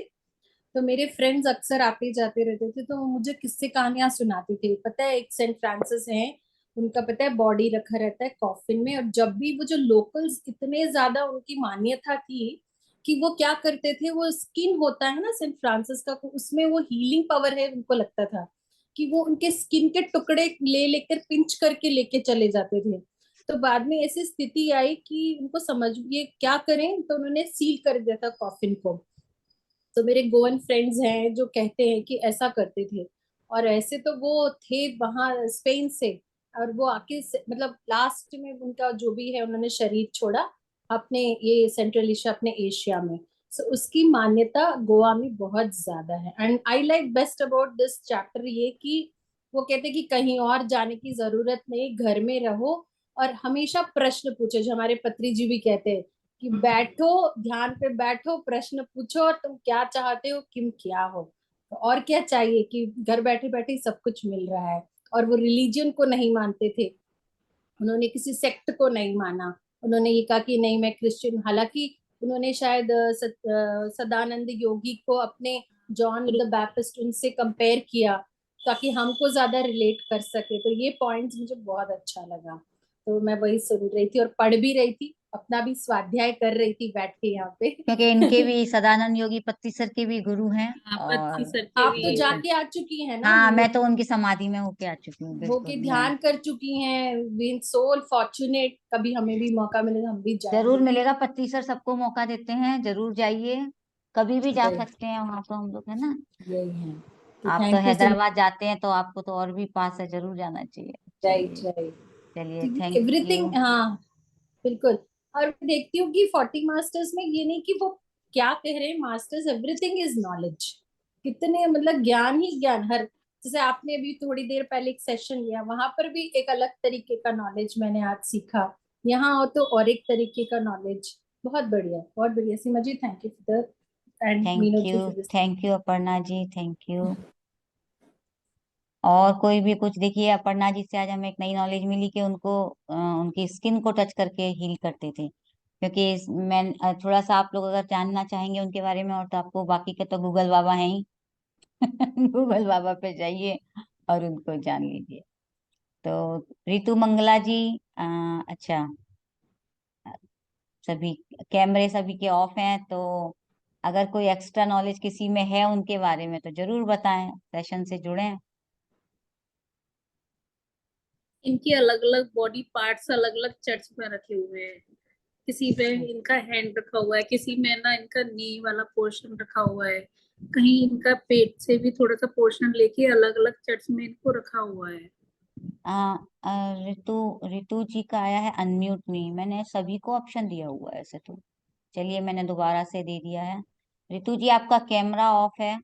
तो मेरे फ्रेंड्स अक्सर आते जाते रहते थे, तो वो मुझे किस्से कहानियां सुनाते थे। पता है, एक सेंट फ्रांसिस है, उनका पता है बॉडी रखा रहता है कॉफिन में, और जब भी वो जो लोकल्स, इतने ज्यादा उनकी मान्यता थी कि वो क्या करते थे, वो स्किन होता है ना सेंट फ्रांसिस का, उसमें वो हीलिंग पावर है, उनको लगता था कि वो उनके स्किन के टुकड़े ले लेकर पिंच करके लेके चले जाते थे। तो बाद में ऐसी स्थिति आई कि उनको समझ ये क्या करें, तो उन्होंने सील कर दिया था कॉफिन को। तो मेरे गोवन फ्रेंड्स हैं जो कहते हैं कि ऐसा करते थे। और ऐसे तो वो थे वहां स्पेन से, और वो आके मतलब लास्ट में उनका जो भी है, उन्होंने शरीर छोड़ा अपने ये सेंट्रल एशिया, अपने एशिया में। सो उसकी मान्यता गोवा में बहुत ज्यादा है। And I like best about this chapter ये कि वो कहते हैं कि कहीं और जाने की जरूरत नहीं, घर में रहो और हमेशा प्रश्न पूछो, जो हमारे पत्री जी भी कहते हैं कि बैठो, ध्यान पे बैठो, प्रश्न पूछो और तुम क्या चाहते हो, किम क्या हो। तो और क्या चाहिए कि घर बैठे बैठे सब कुछ मिल रहा है। और वो रिलीजन को नहीं मानते थे, उन्होंने किसी सेक्ट को नहीं माना। उन्होंने ये कहा कि नहीं मैं क्रिश्चियन, हालांकि उन्होंने शायद सदानंद योगी को अपने जॉन द बैप्टिस्ट उनसे कंपेयर किया ताकि हमको ज्यादा रिलेट कर सके। तो ये पॉइंट्स मुझे बहुत अच्छा लगा। तो मैं वही सुन रही थी और पढ़ भी रही थी, अपना भी स्वाध्याय कर रही थी बैठ के यहाँ पे। क्योंकि इनके भी सदानंद योगी पत्ती सर के भी गुरु हैं। हाँ, पत्ती और सर के आप तो भी है। जाके आ चुकी हैं ना, हाँ, मैं तो उनकी समाधि में होके आ चुकी हूँ, होके बिल्कुल मैं। ध्यान कर चुकी हैं, बीन सोल फॉर्चुनेट। कभी हमें भी मौका मिले तो हम भी जरूर जाएंगे। मिलेगा, पत्ती सर सबको मौका देते हैं, जरूर जाइए, कभी भी जा राइट, सकते हैं वहां तो हम लोग, है ना। यही है। तो आप तो थैंक यू सो हैदराबाद जाते हैं तो आपको तो और भी पास है, जरूर जाना चाहिए। राइट चलिए, राइट। चलिए, क्योंकि थैंक यू। एवरीथिंग, हाँ बिल्कुल। और मैं देखती हूँ कि 40 मास्टर्स में ये नहीं कि वो क्या कह रहे हैं, मास्टर्स एवरीथिंग इज नॉलेज। कितने मतलब ज्ञान ही ज्ञान हर, जैसे आपने अभी थोड़ी देर पहले एक सेशन लिया, वहां पर भी एक अलग तरीके का नॉलेज मैंने आज सीखा। यहाँ हो तो और एक तरीके का नॉलेज। बहुत बढ़िया, बहुत बढ़िया Seema ji, thank you for the, and Meenu ji for this. Thank you Aparna ji, thank you. और कोई भी कुछ, देखिए अपर्णा जी से आज हमें एक नई नॉलेज मिली कि उनको उनकी स्किन को टच करके हील करते थे। क्योंकि मैं थोड़ा सा, आप लोग अगर जानना चाहेंगे उनके बारे में और, तो आपको बाकी के तो गूगल बाबा हैं ही। गूगल बाबा पे जाइए और उनको जान लीजिए। तो रितु मंगला जी, अच्छा, सभी कैमरे सभी के ऑफ हैं, तो अगर कोई एक्स्ट्रा नॉलेज किसी में है उनके बारे में तो जरूर बताएं, सेशन से जुड़ें। इनकी अलग अलग बॉडी पार्ट्स अलग अलग चर्च में रखे हुए हैं। किसी पे इनका हैंड रखा हुआ है, किसी में ना इनका नी वाला पोर्शन रखा हुआ है, कहीं इनका पेट से भी थोड़ा सा पोर्शन लेके अलग अलग चर्च में इनको रखा हुआ है। आ, रितु रितु जी का आया है अनम्यूट, नहीं, मैंने सभी को ऑप्शन दिया हुआ है ऐसे तो। चलिए, मैंने दोबारा से दे दिया है। रितु जी, आपका कैमरा ऑफ है,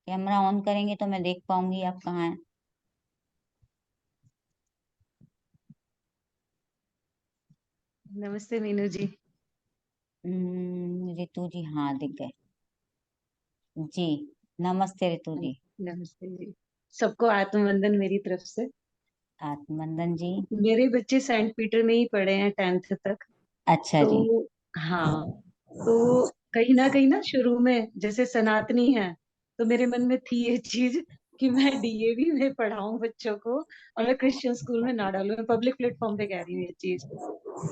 कैमरा ऑन करेंगे तो मैं देख पाऊंगी आप कहाँ हैं। नमस्ते मीनू जी। रितु जी, हाँ दिख गए जी। नमस्ते रितु जी। नमस्ते जी, सबको आत्मवंदन मेरी तरफ से। आत्मनंदन जी। मेरे बच्चे सेंट पीटर में ही पढ़े हैं 10th तक। अच्छा जी। तो हाँ, तो कहीं ना शुरू में जैसे सनातनी है, तो मेरे मन में थी ये चीज कि मैं डीएवी में पढ़ाऊं बच्चों को, और मैं क्रिश्चियन स्कूल में ना डालूं। मैं पब्लिक प्लेटफॉर्म पे कह रही हूँ ये चीज।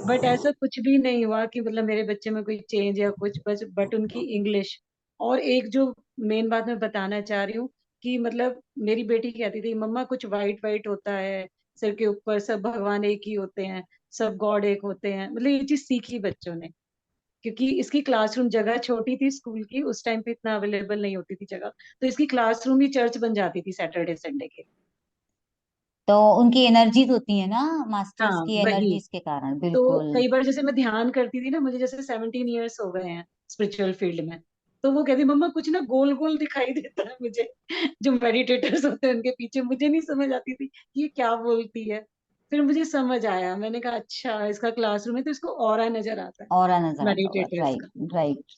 बट ऐसा कुछ भी नहीं हुआ कि मतलब मेरे बच्चे में कोई चेंज या कुछ, बट उनकी इंग्लिश। और एक जो मेन बात मैं बताना चाह रही हूँ कि मतलब मेरी बेटी कहती थी, मम्मा कुछ वाइट वाइट होता है सिर के ऊपर, सब भगवान एक ही होते हैं, सब गॉड एक होते हैं। मतलब ये चीज सीखी बच्चों ने, क्योंकि इसकी क्लासरूम जगह छोटी थी स्कूल की, उस टाइम पे इतना अवेलेबल नहीं होती थी जगह, तो इसकी क्लासरूम ही चर्च बन जाती थी सैटरडे संडे के। तो उनकी एनर्जीज होती है ना, मास्टर्स हाँ की वही। एनर्जीज के कारण, तो बिल्कुल। कई बार जैसे मैं ध्यान करती थी ना, मुझे जैसे 17 ईयर्स हो गए हैं स्पिरिचुअल फील्ड में, तो वो कहती, मम्मा कुछ ना गोल गोल दिखाई देता है मुझे। जो मेडिटेटर्स होते हैं उनके पीछे, मुझे नहीं समझ आती थी कि ये क्या बोलती है। फिर मुझे समझ आया, मैंने कहा अच्छा इसका क्लासरूम है, तो इसको ऑरा नजर आता है ऑरा नजर आता होगा, मेडिटेटर्स राइट का। राइट।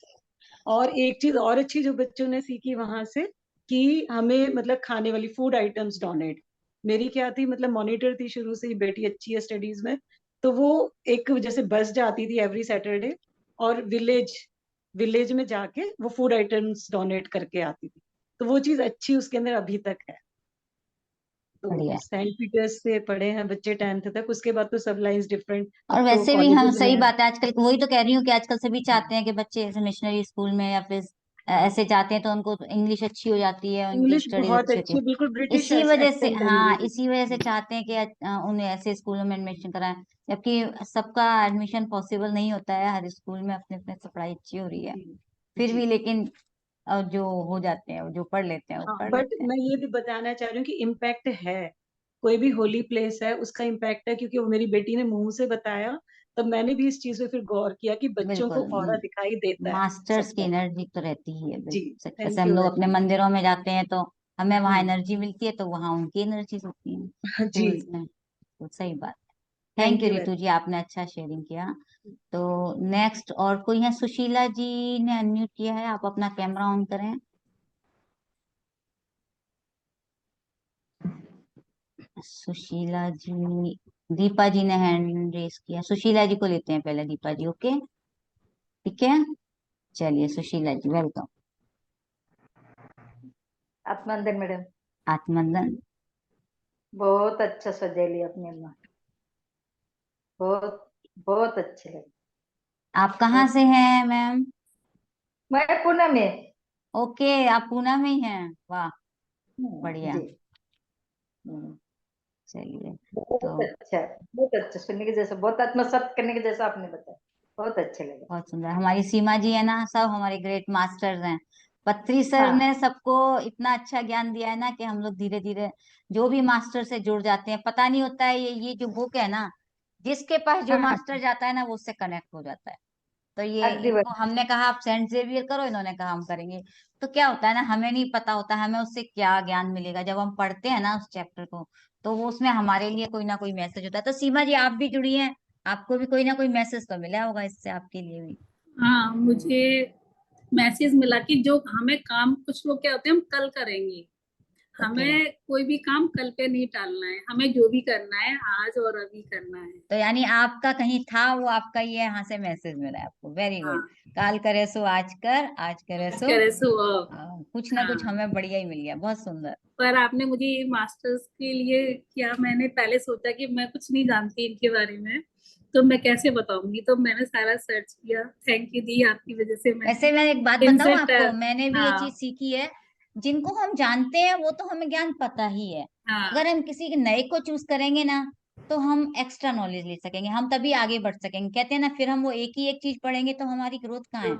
और एक चीज और अच्छी जो बच्चों ने सीखी वहां से, कि हमें मतलब खाने वाली फूड आइटम्स डोनेट। मेरी क्या थी, मतलब मॉनिटर थी शुरू से ही, बेटी अच्छी है स्टडीज में, तो वो एक जैसे बस जाती थी एवरी सैटरडे, और विलेज विलेज में जाके वो फूड आइटम्स डोनेट करके आती थी। तो वो चीज अच्छी उसके अंदर अभी तक है। तो बढ़िया। सेंट पीटर्स से पढ़े हैं बच्चे 10th तक, उसके बाद तो सब लाइंस डिफरेंट। और अब तो वैसे भी हम, कॉलेजेस में सही है। बात है, आजकल वही तो कह रही हूँ कि आजकल सभी चाहते हैं कि बच्चे ऐसे मिशनरी स्कूल में या फिर हाँ, ऐसे जाते हैं तो उनको इंग्लिश अच्छी हो जाती है, उनकी इंग्लिश स्टडीज बहुत अच्छी होती है। अच्छी, बिल्कुल ब्रिटिश इसी वजह से, एक्सेंट है हाँ, इंग्लिश। इसी वजह से चाहते हैं कि उन्हें ऐसे स्कूलों में एडमिशन कराएं। जबकि सबका एडमिशन पॉसिबल नहीं होता है, हर स्कूल में अपने अपने से पढ़ाई अच्छी हो रही है, जी फिर जी। भी लेकिन जो हो जाते हैं, जो पढ़ लेते हैं वो हाँ, पढ़ बट लेते हैं। मैं ये भी बताना चाह रही हूँ कि इम्पैक्ट है। कोई भी होली प्लेस है उसका इम्पैक्ट है, क्योंकि वो मेरी बेटी ने मुंह से बताया, तब मैंने भी इस चीज पे फिर गौर किया कि बच्चों बिल्कुल। को ऑरा दिखाई देता है मास्टर्स की सबका। एनर्जी तो रहती ही है, जी, बिल्कुल सच। जैसे थैंक हम यू लोग वेरी अपने मच। मंदिरों में जाते हैं तो हमें वहां हम्म। एनर्जी मिलती है, तो वहां उनकी एनर्जीज होती हैं जी, स्कूल्स में। तो सही बात है। Thank thank you you Ritu very. जी, आपने अच्छा शेयरिंग किया। तो नेक्स्ट और कोई है? सुशीला जी ने अनम्यूट किया है, आप अपना कैमरा ऑन करें। सुशीला जी। दीपा जी ने हैंड रेस किया, सुशीला जी को लेते हैं पहले, दीपा जी, ओके, ठीक है। चलिए सुशीला जी, वेलकम। आत्मंदन मैडम, आत्मनंदन। बहुत अच्छा सजेली अपने माँ, बहुत बहुत अच्छे लगे। आप कहाँ बहुत। से हैं मैम? मैं पुणे में। ओके, आप पूना में ही हैं, वाह, बढ़िया। जी। हम्म, चलिए। तो बहुत अच्छा, बहुत अच्छा सुनने के जैसा, बहुत आत्मसात करने के जैसा आपने बताया, बहुत अच्छे लगे। बहुत सुंदर, हमारी सीमा जी है ना, सब हमारे ग्रेट मास्टर्स हैं। पत्री सर हाँ ने सबको इतना अच्छा ज्ञान दिया है ना कि हम लोग धीरे धीरे जो भी मास्टर से जुड़ जाते हैं, पता नहीं होता है, ये जो बुक है ना, जिसके पास जो हाँ, मास्टर जाता है ना, वो उससे कनेक्ट हो जाता है। तो ये अगदी इनको बरोबर। हमने कहा आप सेंट जेवियर करो, इन्होंने कहा हम करेंगे। तो क्या होता है ना, हमें नहीं पता होता हमें उससे क्या ज्ञान मिलेगा, जब हम पढ़ते हैं ना उस चैप्टर को, तो वो उसमें हमारे लिए कोई ना कोई मैसेज होता है। तो सीमा जी, आप भी जुड़ी हैं, आपको भी कोई ना कोई मैसेज तो मिला होगा इससे आपके लिए भी। हाँ, मुझे मैसेज मिला कि जो हमें काम, कुछ लोग क्या होते हैं, हम कल करेंगे, ओके। हमें कोई भी काम कल पे नहीं टालना है, हमें जो भी करना है आज और अभी करना है। तो यानी आपका कहीं था वो, आपका ये यहाँ से मैसेज मिला है आपको, वेरी गुड। हाँ, काल करे सो आज कर, आज करे आज सो करे सो अब। कुछ ना कुछ हाँ, हमें बढ़िया ही मिल गया, बहुत सुंदर। पर आपने मुझे ये मास्टर्स के लिए किया, मैंने पहले सोचा कि मैं कुछ नहीं जानती इनके बारे में, तो मैं कैसे बताऊंगी, तो मैंने सारा सर्च किया। थैंक यू दी, आपकी वजह से वैसे मैंने मैं एक बात बताऊं इनसे आपको, मैंने भी ये चीज हाँ सीखी है, जिनको हम जानते हैं वो तो हमें ज्ञान पता ही है। अगर हाँ हम किसी नए को चूज करेंगे ना, तो हम एक्स्ट्रा नॉलेज ले सकेंगे, हम तभी आगे बढ़ सकेंगे। कहते हैं ना, फिर हम वो एक ही एक चीज पढ़ेंगे तो हमारी ग्रोथ कहाँ है।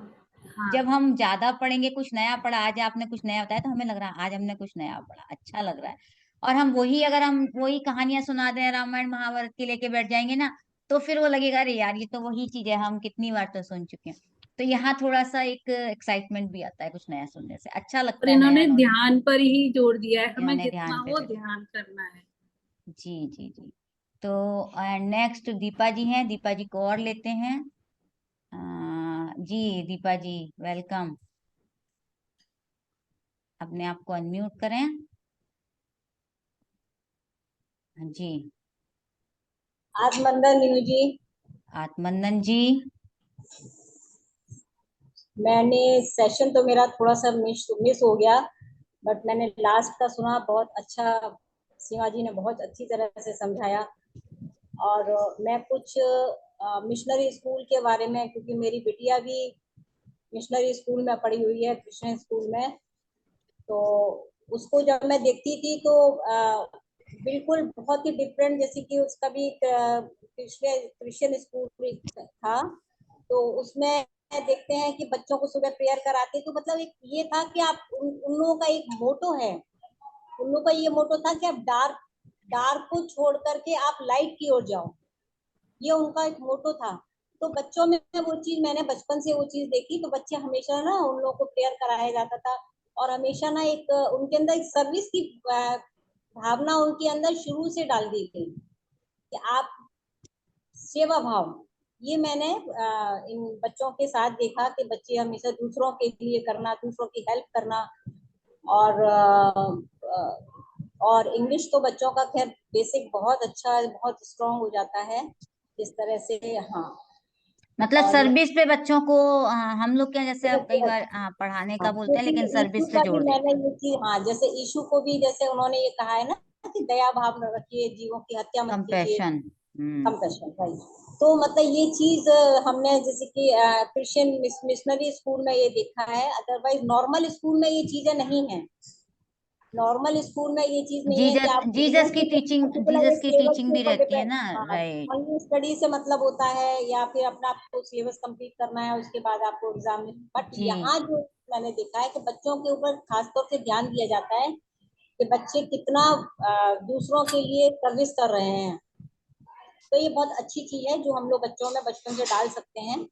हाँ जब हम ज्यादा पढ़ेंगे, कुछ नया पढ़ा, आज आपने कुछ नया बताया तो हमें लग रहा है आज हमने कुछ नया पढ़ा, अच्छा लग रहा है। और हम वही, अगर हम वही कहानियां सुना दें रामायण महाभारत की, लेके बैठ जाएंगे ना, तो फिर वो लगेगा अरे यार ये तो वही चीज है, हम कितनी बार तो सुन चुके हैं। तो यहाँ थोड़ा सा एक एक्साइटमेंट भी आता है, कुछ नया सुनने से अच्छा और लगता है, नया इन्होंने नॉलेज। ध्यान पर ही जोर दिया है, हमें इन्होंने ध्यान जितना पे हो जोड़ा। ध्यान करना है। जी जी जी। तो नेक्स्ट दीपा जी हैं, दीपा जी को और लेते हैं। जी दीपा जी, वेलकम। अपने आप को अनम्यूट करें। हाँ जी। आत्मनंदन नीनू जी, आत्मनंदन जी। मैंने सेशन तो मेरा थोड़ा सा मिस हो गया, बट मैंने लास्ट का सुना, बहुत अच्छा। सीमा जी ने बहुत अच्छी तरह से समझाया। और मैं कुछ मिशनरी स्कूल के बारे में, क्योंकि मेरी बिटिया भी मिशनरी स्कूल में पढ़ी हुई है, क्रिश्चियन स्कूल में, तो उसको जब मैं देखती थी तो बिल्कुल बहुत ही डिफरेंट, जैसे कि उसका भी क्रिश्चियन स्कूल था, तो उसमें देखते हैं कि बच्चों को सुबह प्रेयर कराते, तो मतलब एक ये था कि आप उन लोगों का एक मोटो है, उन लोगों का ये मोटो था कि आप डार्क डार्क को छोड़ करके आप लाइट की ओर जाओ, ये उनका एक मोटो था। तो बच्चों में वो चीज, मैंने बचपन से वो चीज देखी, तो बच्चे हमेशा ना उन लोगों को प्रेयर कराया जाता था, और हमेशा ना एक उनके अंदर एक सर्विस की भावना उनके अंदर शुरू से डाल दी गई कि आप सेवा भाव, ये मैंने इन बच्चों के साथ देखा कि बच्चे हमेशा दूसरों के लिए करना, दूसरों की हेल्प करना। और और इंग्लिश तो बच्चों का खैर बेसिक बहुत अच्छा है, बहुत स्ट्रांग हो जाता है जिस तरह से। हाँ। मतलब और सर्विस पे बच्चों को हम लोग क्या, जैसे अब कई बार हाँ, पढ़ाने का बोलते हैं, क्योंकि लेकिन ईशु सर्विस पे का भी जोर देते मैंने हैं। ये चीज, हाँ, जैसे ईशु को भी जैसे उन्होंने ये कहा है ना कि दया भाव न रखिए, जीवों की हत्या मत कीजिए, कंपैशन। हम्म। Compassion, right. तो मतलब ये चीज हमने जैसे कि क्रिश्चियन मिशनरी स्कूल में ये देखा है, अदरवाइज नॉर्मल स्कूल में ये चीजें नहीं है। नॉर्मल स्कूल में ये चीज नहीं है कि जीसस आप जीसस की टीचिंग, पर्टिकुलर जीसस एक की सिलेबस टीचिंग के भी ऊपर रहती है डिपेंड, ना। हाँ, राइट। खाली स्टडी से मतलब होता है, या फिर अपना आपको सिलेबस कंप्लीट करना है, उसके बाद आपको एग्जाम में। बट जी। यहाँ जो मैंने देखा है कि बच्चों के ऊपर खासतौर से ध्यान दिया जाता है कि बच्चे कितना दूसरों के लिए सर्विस कर रहे हैं। तो ये बहुत अच्छी चीज है जो हम लोग बच्चों में बचपन से डाल सकते हैं,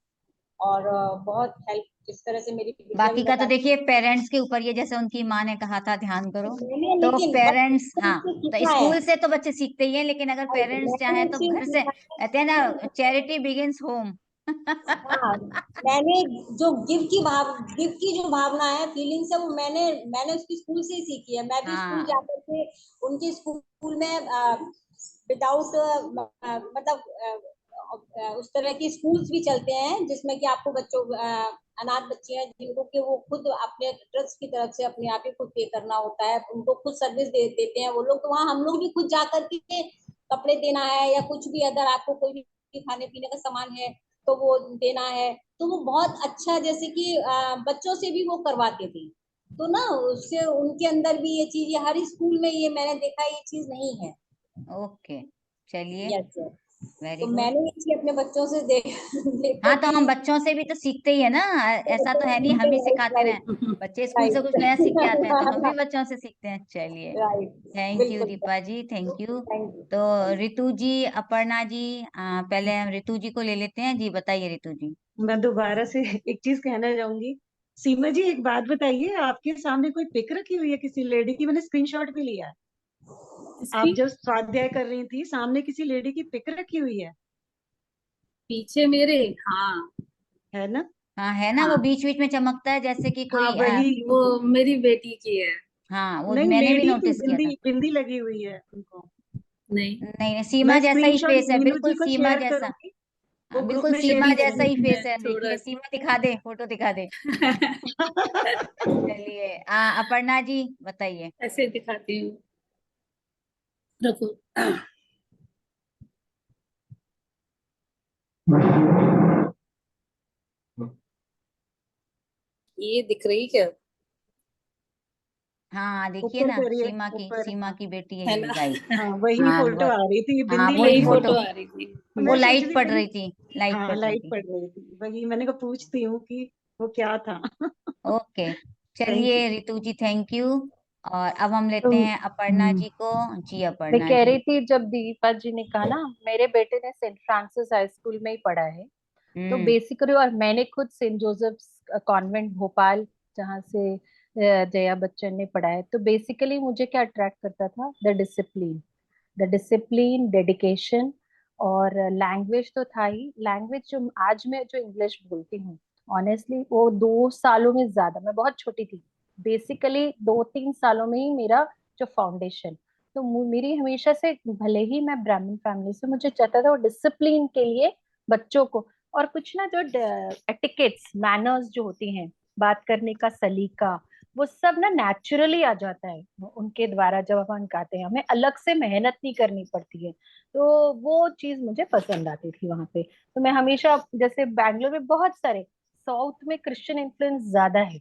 और बहुत हेल्प, जिस तरह से मेरी बिटिया भी बाकी का तो बताती देखिए पेरेंट्स के ऊपर, ये जैसे उनकी माँ ने कहा था ध्यान है। करो, मैंने तो लेकिन बच्चे पेरेंट्स, हाँ, से तो सीखा है, स्कूल से तो बच्चे सीखते ही हैं, लेकिन अगर पेरेंट्स मैंने चाहें एक तो चीज घर से, सीखा है। कहते हैं ना, चैरिटी बिगिंस होम। हाँ, मैंने जो गिव की जो भावना है, फीलिंग्स है, वो मैंने मैंने उसकी स्कूल से ही सीखी है। मैं भी स्कूल हाँ जाकर के उनकी स्कूल में विदाउट मतलब उस तरह की स्कूल्स भी चलते हैं जिसमें कि आपको बच्चों अनाथ बच्चे हैं जिनको कि वो खुद अपने ट्रस्ट की तरफ से अपने आप ही खुद पे करना होता है, उनको खुद सर्विस देते हैं वो लोग, तो वहाँ हम लोग भी खुद जाकर के कपड़े देना है, या कुछ भी अगर आपको कोई भी खाने पीने का सामान है तो वो देना है, तो वो बहुत अच्छा, जैसे कि बच्चों से भी वो करवाते थे। तो ना उससे उनके अंदर भी ये चीज, ये हर स्कूल में ये मैंने देखा, ये चीज नहीं है। ओके, चलिए, यस, यस। वेरी तो गुड। मैंने ये चीज अपने बच्चों से हाँ, देखकर तो के हम बच्चों से भी तो सीखते ही है ना, ऐसा तो है नहीं हम ही सिखाते रहे। राइट, बच्चे स्कूल से कुछ नया सीख के आते हैं तो हम भी राइट, बच्चों से सीखते हैं। चलिए, राइट, थैंक यू बिल्कुल। दीपा जी, थैंक यू। थैंक तो यू। रितु जी, अपर्णा जी, पहले हम रितु जी को ले लेते हैं। जी बताइए रितु जी। मैं दोबारा से एक चीज कहना चाहूंगी। सीमा जी, एक बात बताइए, आपके सामने कोई पिक रखी हुई है किसी लेडी की? मैंने स्क्रीनशॉट भी लिया है। इसकी आप जब स्वाध्याय कर रही थी, सामने किसी लेडी की पिक रखी हुई है पीछे मेरे, हाँ। है ना? हाँ है ना, वो हाँ, बीच बीच में चमकता है जैसे कि हाँ, कोई वही। वो मेरी बेटी की है। हाँ, वो नहीं, मैंने भी लेडी की नोटिस किया बिंदी था। बिंदी लगी हुई है उनको। नहीं, नहीं नहीं, सीमा मैं जैसा ही स्क्रीनशॉट फेस है, मीनू बिल्कुल जी को सीमा शेयर जैसा। करूंगी, वो ग्रुप बिल्कुल में सीमा शेयर एक जैसा ही मिनट करूंगी। फेस मैं है, थोड़ा देखिए सीमा दिखा दे, फोटो दिखा दे। चलिए, अपर्णा जी बताइए। ऐसे दिखाती हूँ, रखो। ये दिख रही क्या? हाँ देखिए ऊपर ना, करिए, ऊपर, सीमा हाँ। की बेटी है है ये, ना? राइट। हाँ, वही हाँ फोटो आ रही थी, हाँ, बिंदी वही लगी यही हुई फोटो, फोटो थी। आ रही थी। तो वो मैं सोच लाइट रही पड़ थी, रही थी, लाइट हाँ, पड़ रही लाइट थी। पड़ रही थी, वही मैंने कहा पूछती हूँ कि वो क्या था। Okay, thank you. चलिए रितु जी, थैंक यू। और अब हम लेते तो हैं अपर्णा जी को। जी मैं अपर्णा कह जी। रही थी, जब दीपा जी ने कहा ना, मेरे बेटे ने सेंट फ्रांसिस हाई स्कूल में ही पढ़ा है। तो हम्म। बेसिकली, और मैंने खुद सेंट जोसेफ्स कॉन्वेंट भोपाल, जहाँ से जया बच्चन ने पढ़ा है, तो बेसिकली मुझे क्या अट्रैक्ट करता था, द डिसिप्लिन डेडिकेशन। और लैंग्वेज तो था ही, लैंग्वेज जो आज मैं जो इंग्लिश बोलती हूँ, ऑनेस्टली वो 2 सालों में ज्यादा, मैं बहुत छोटी थी, बेसिकली 2-3 सालों में ही मेरा जो फाउंडेशन, तो मेरी हमेशा से, भले ही मैं ब्राह्मण फैमिली से, मुझे चाहता था वो डिसिप्लिन के लिए बच्चों को, और कुछ ना जो एटिकेट्स मैनर्स जो होती हैं, बात करने का सलीका, वो सब ना नेचुरली आ जाता है उनके द्वारा जब अपन गाते हैं, हमें अलग से मेहनत नहीं करनी पड़ती है। तो वो चीज मुझे पसंद आती थी वहां पे। तो मैं हमेशा, जैसे बैंगलोर में बहुत सारे साउथ में क्रिश्चियन इन्फ्लुएंस ज्यादा है,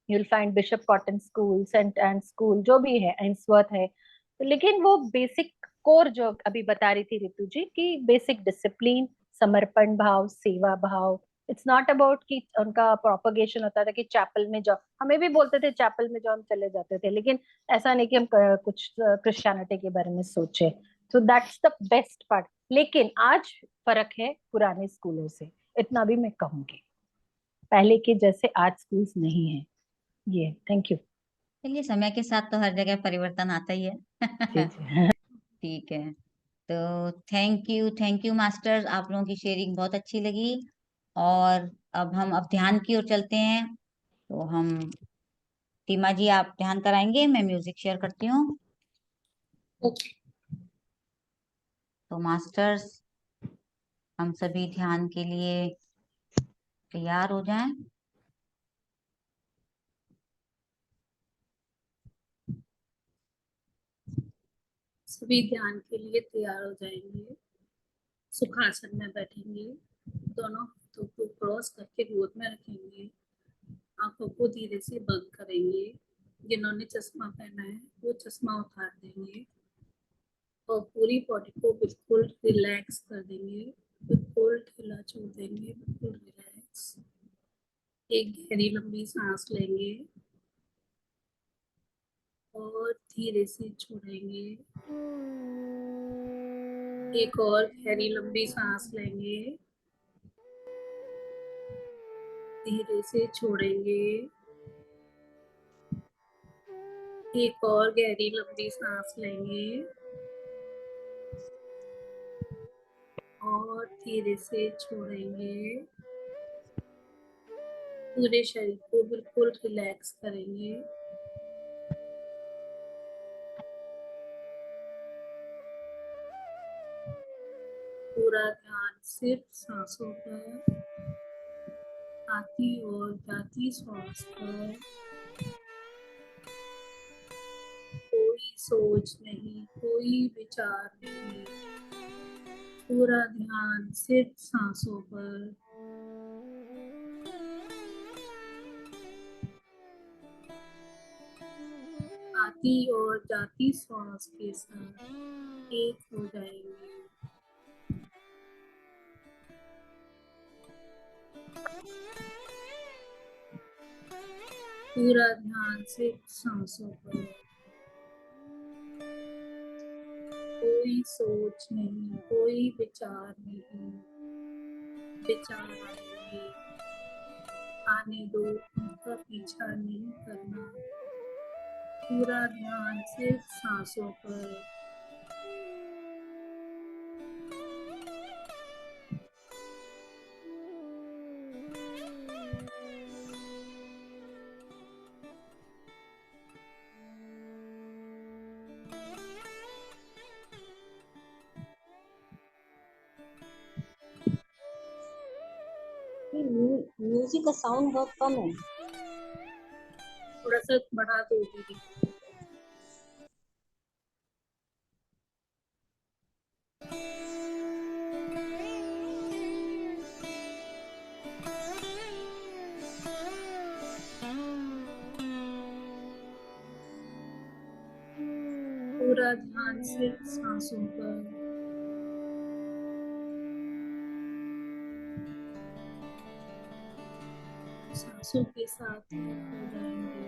you'll find Bishop Cotton school, Saint Ann's school, जो भी है, एंसवर्थ है। तो लेकिन वो बेसिक कोर जो अभी बता रही थी रितु जी की, बेसिक डिसिप्लिन, समर्पण भाव, सेवा भाव, इट्स नॉट अबाउट कि उनका प्रोपगेशन होता था कि चैपल में जाओ, हमें भी बोलते थे चैपल में जाओ, हम चले जाते थे, लेकिन ऐसा नहीं कि हम कुछ क्रिश्चियनिटी के बारे में सोचे। तो दैट्स द बेस्ट पार्ट। लेकिन आज फर्क है पुराने स्कूलों से, इतना भी मैं कहूंगी, पहले के जैसे आज स्कूल्स नहीं है ये। Thank you. चलिए, समय के साथ तो हर जगह परिवर्तन आता ही है। जी जी। ठीक है। तो थैंक यू मास्टर्स, आप लोगों की शेयरिंग बहुत अच्छी लगी। और अब हम ध्यान की ओर चलते हैं। तो हम, टीमा जी आप ध्यान कराएंगे, मैं म्यूजिक शेयर करती हूँ। ओके। तो मास्टर्स, हम सभी ध्यान के लिए तैयार हो जाएं। सभी ध्यान के लिए तैयार हो जाएंगे। सुखासन में बैठेंगे, दोनों हाथों को क्रॉस करके गोद में रखेंगे, आंखों को धीरे से बंद करेंगे। जिन्होंने चश्मा पहना है वो चश्मा उतार देंगे और पूरी बॉडी को बिल्कुल रिलैक्स कर देंगे, बिल्कुल ढीला छोड़ देंगे, बिल्कुल रिलैक्स। एक गहरी लंबी सांस लेंगे और धीरे से छोड़ेंगे। एक और गहरी लंबी सांस लेंगे, धीरे से छोड़ेंगे। एक और गहरी लंबी सांस लेंगे और धीरे से छोड़ेंगे। पूरे शरीर को बिल्कुल रिलैक्स करेंगे। पूरा ध्यान सिर्फ सांसों पर, आती और जाती श्वास पर। कोई सोच नहीं, कोई विचार नहीं, पूरा ध्यान सिर्फ सांसों पर। आती और जाती श्वास के साथ एक हो जाएंगे। पूरा ध्यान सिर्फ सांसों पर। कोई सोच नहीं, कोई विचार नहीं। विचार आएंगे, आने दो, उनका पीछा नहीं करना। पूरा ध्यान सिर्फ सांसों पर। म्यूजिक का साउंड बहुत कम है। थोड़ा सा बढ़ा दो दीदी। पूरा ध्यान सिर्फ सांसों पर। सांसों के साथ एक हो जाएंगे।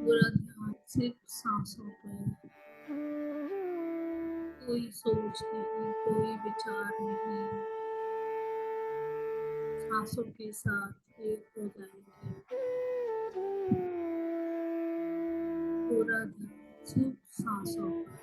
पूरा ध्यान सिर्फ सांसों पर, कोई सोच नहीं, कोई विचार नहीं, सांसों के साथ एक हो जाएंगे। पूरा ध्यान सिर्फ सांसों पर।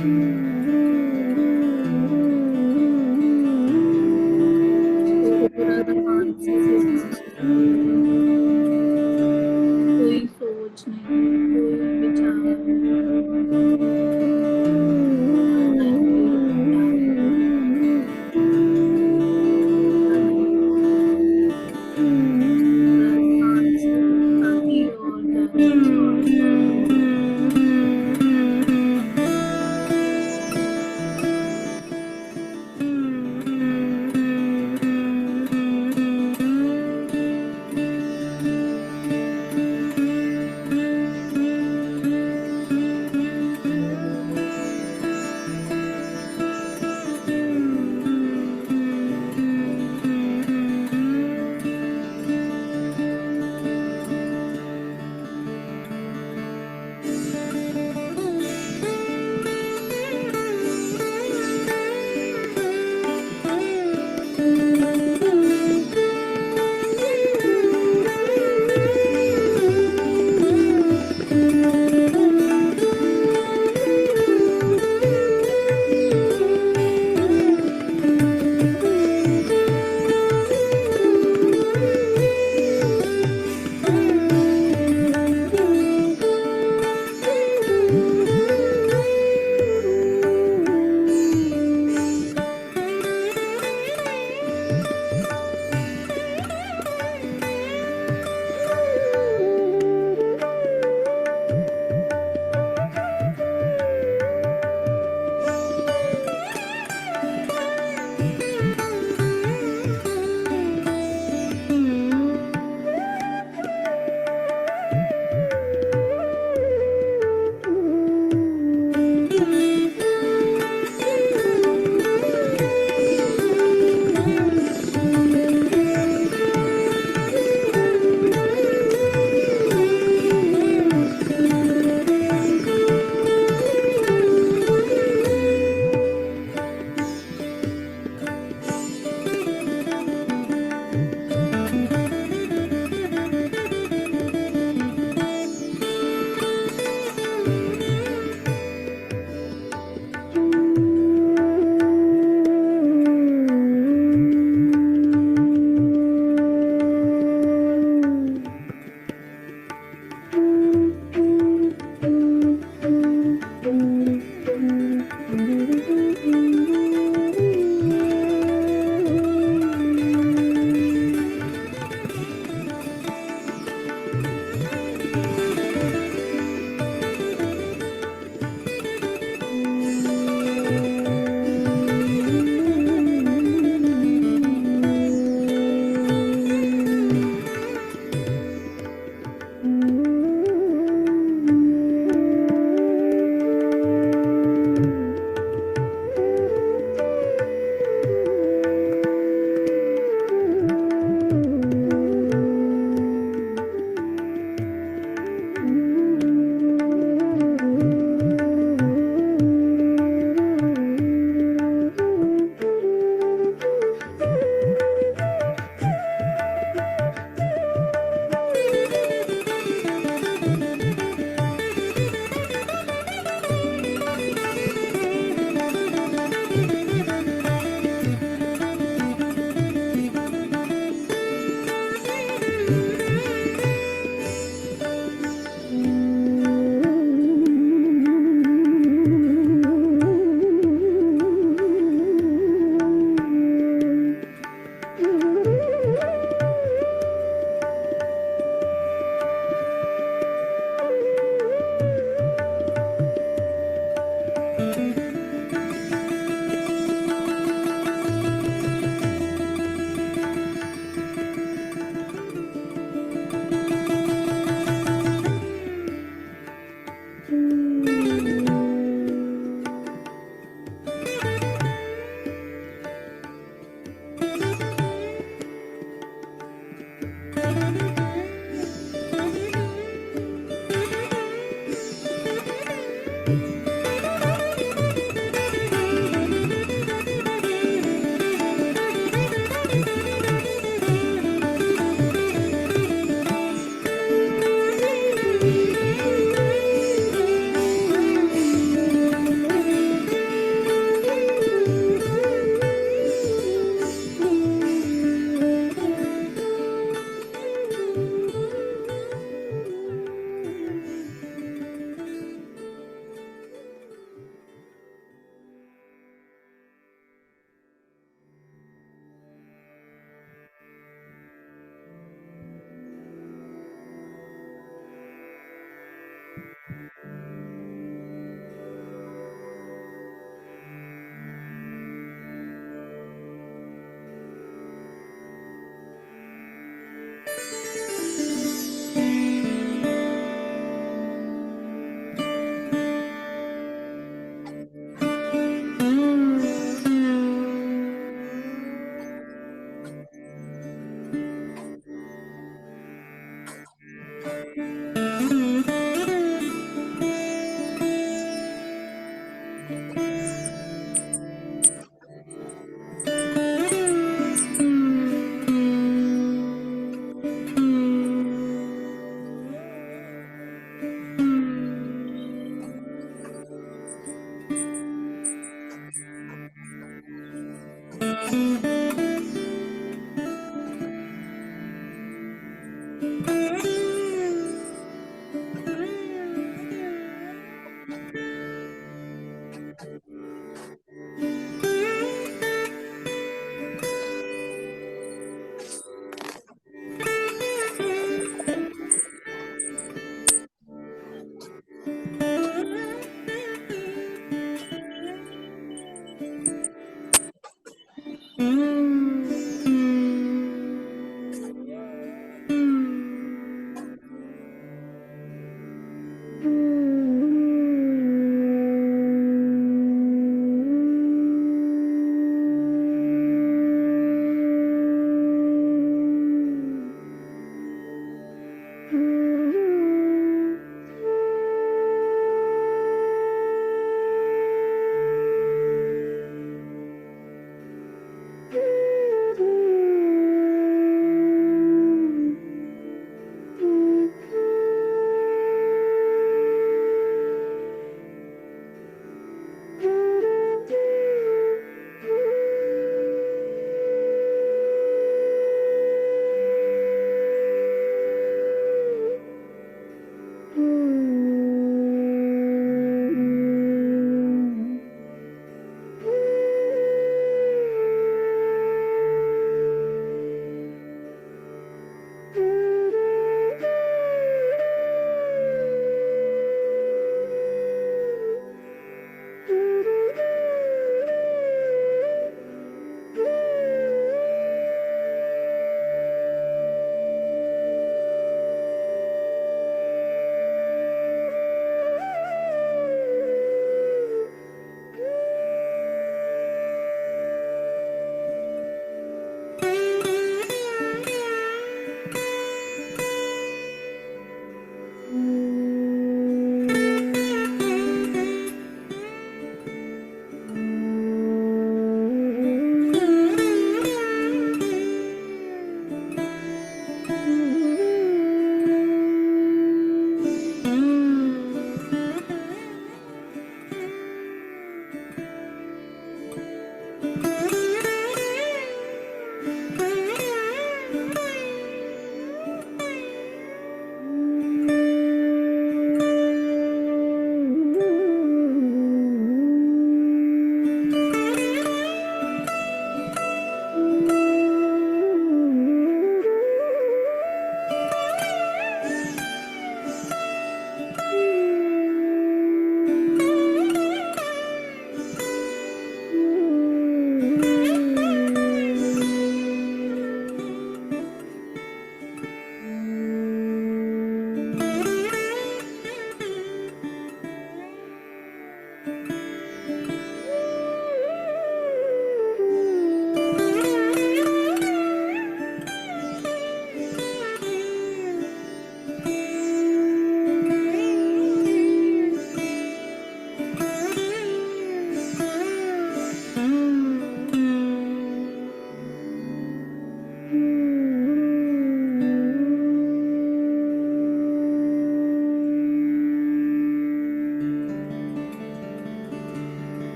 पूरा ध्यान से सांस कोई सोच नहीं, कोई विचार ध्यान से आती और जाती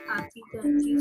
आती जाती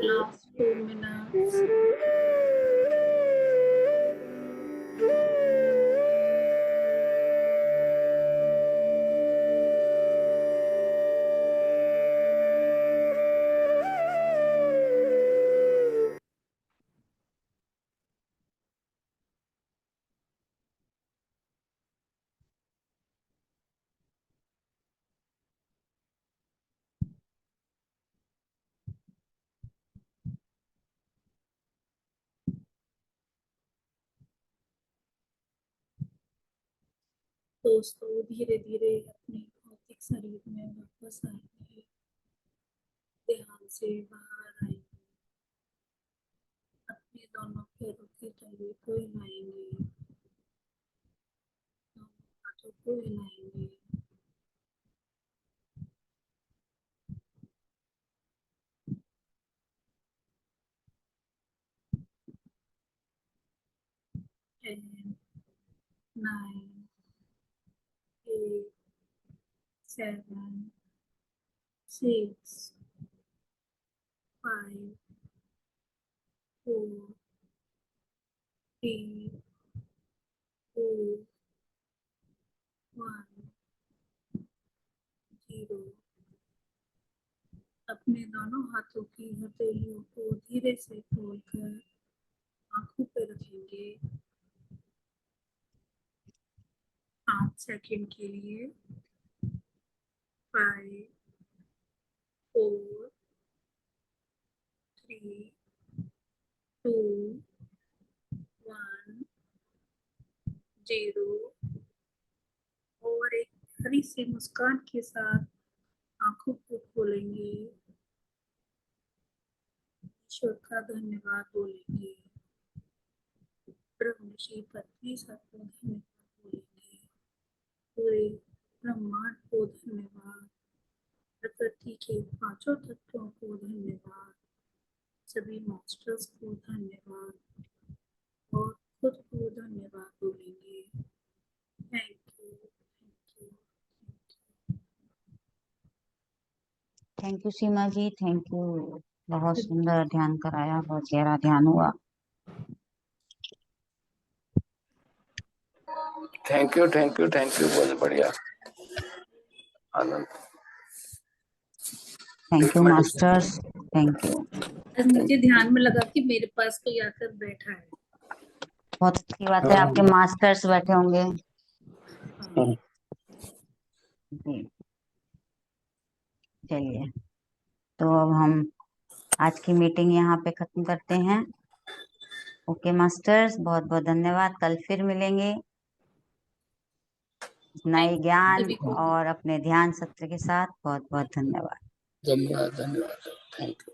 last 2 minutes. दोस्तों धीरे धीरे अपने भौतिक शरीर में वापस आएंगे, ध्यान से बाहर आएंगे, अपने दोनों पैरों के तले को हिलाएंगे, दोनों हाथों को हिलाएंगे, and 9, 8, 7, 6, 5, 4, 3, 2, 1, 0। अपने दोनों हाथों की हथेलियों को धीरे से खोलकर आंखों पर रखेंगे 5 सेकंड के लिए। 5, 4, 3, 2, 1, 0। और एक हरी सी मुस्कान के साथ आंखों को खोलेंगे। ईश्वर का धन्यवाद बोलेंगे, ब्रह्म ऋषि पृथ्वी सब को धन्यवाद बोलेंगे, पूरे ब्रह्मांड को धन्यवाद, प्रकृति के पांचों तत्वों को धन्यवाद, सभी मास्टर्स को धन्यवाद और खुद को धन्यवाद बोलेंगे। Thank you, thank you, thank you Seema ji, thank you. बहुत सुंदर ध्यान कराया, बहुत गहरा ध्यान हुआ। Thank you, thank you, thank you, बहुत बढ़िया, आनंद। Thank you masters, thank you. आज मुझे ध्यान में लगा कि मेरे पास कोई आकर बैठा है। बहुत अच्छी बात है, आपके मास्टर्स बैठे होंगे। जी, चलिए, तो अब हम आज की मीटिंग यहाँ पे खत्म करते हैं। ओके मास्टर्स, बहुत बहुत धन्यवाद। कल फिर मिलेंगे नए ज्ञान सभी को और अपने ध्यान सत्र के साथ। बहुत बहुत धन्यवाद। धन्यवाद, धन्यवाद, थैंक यू।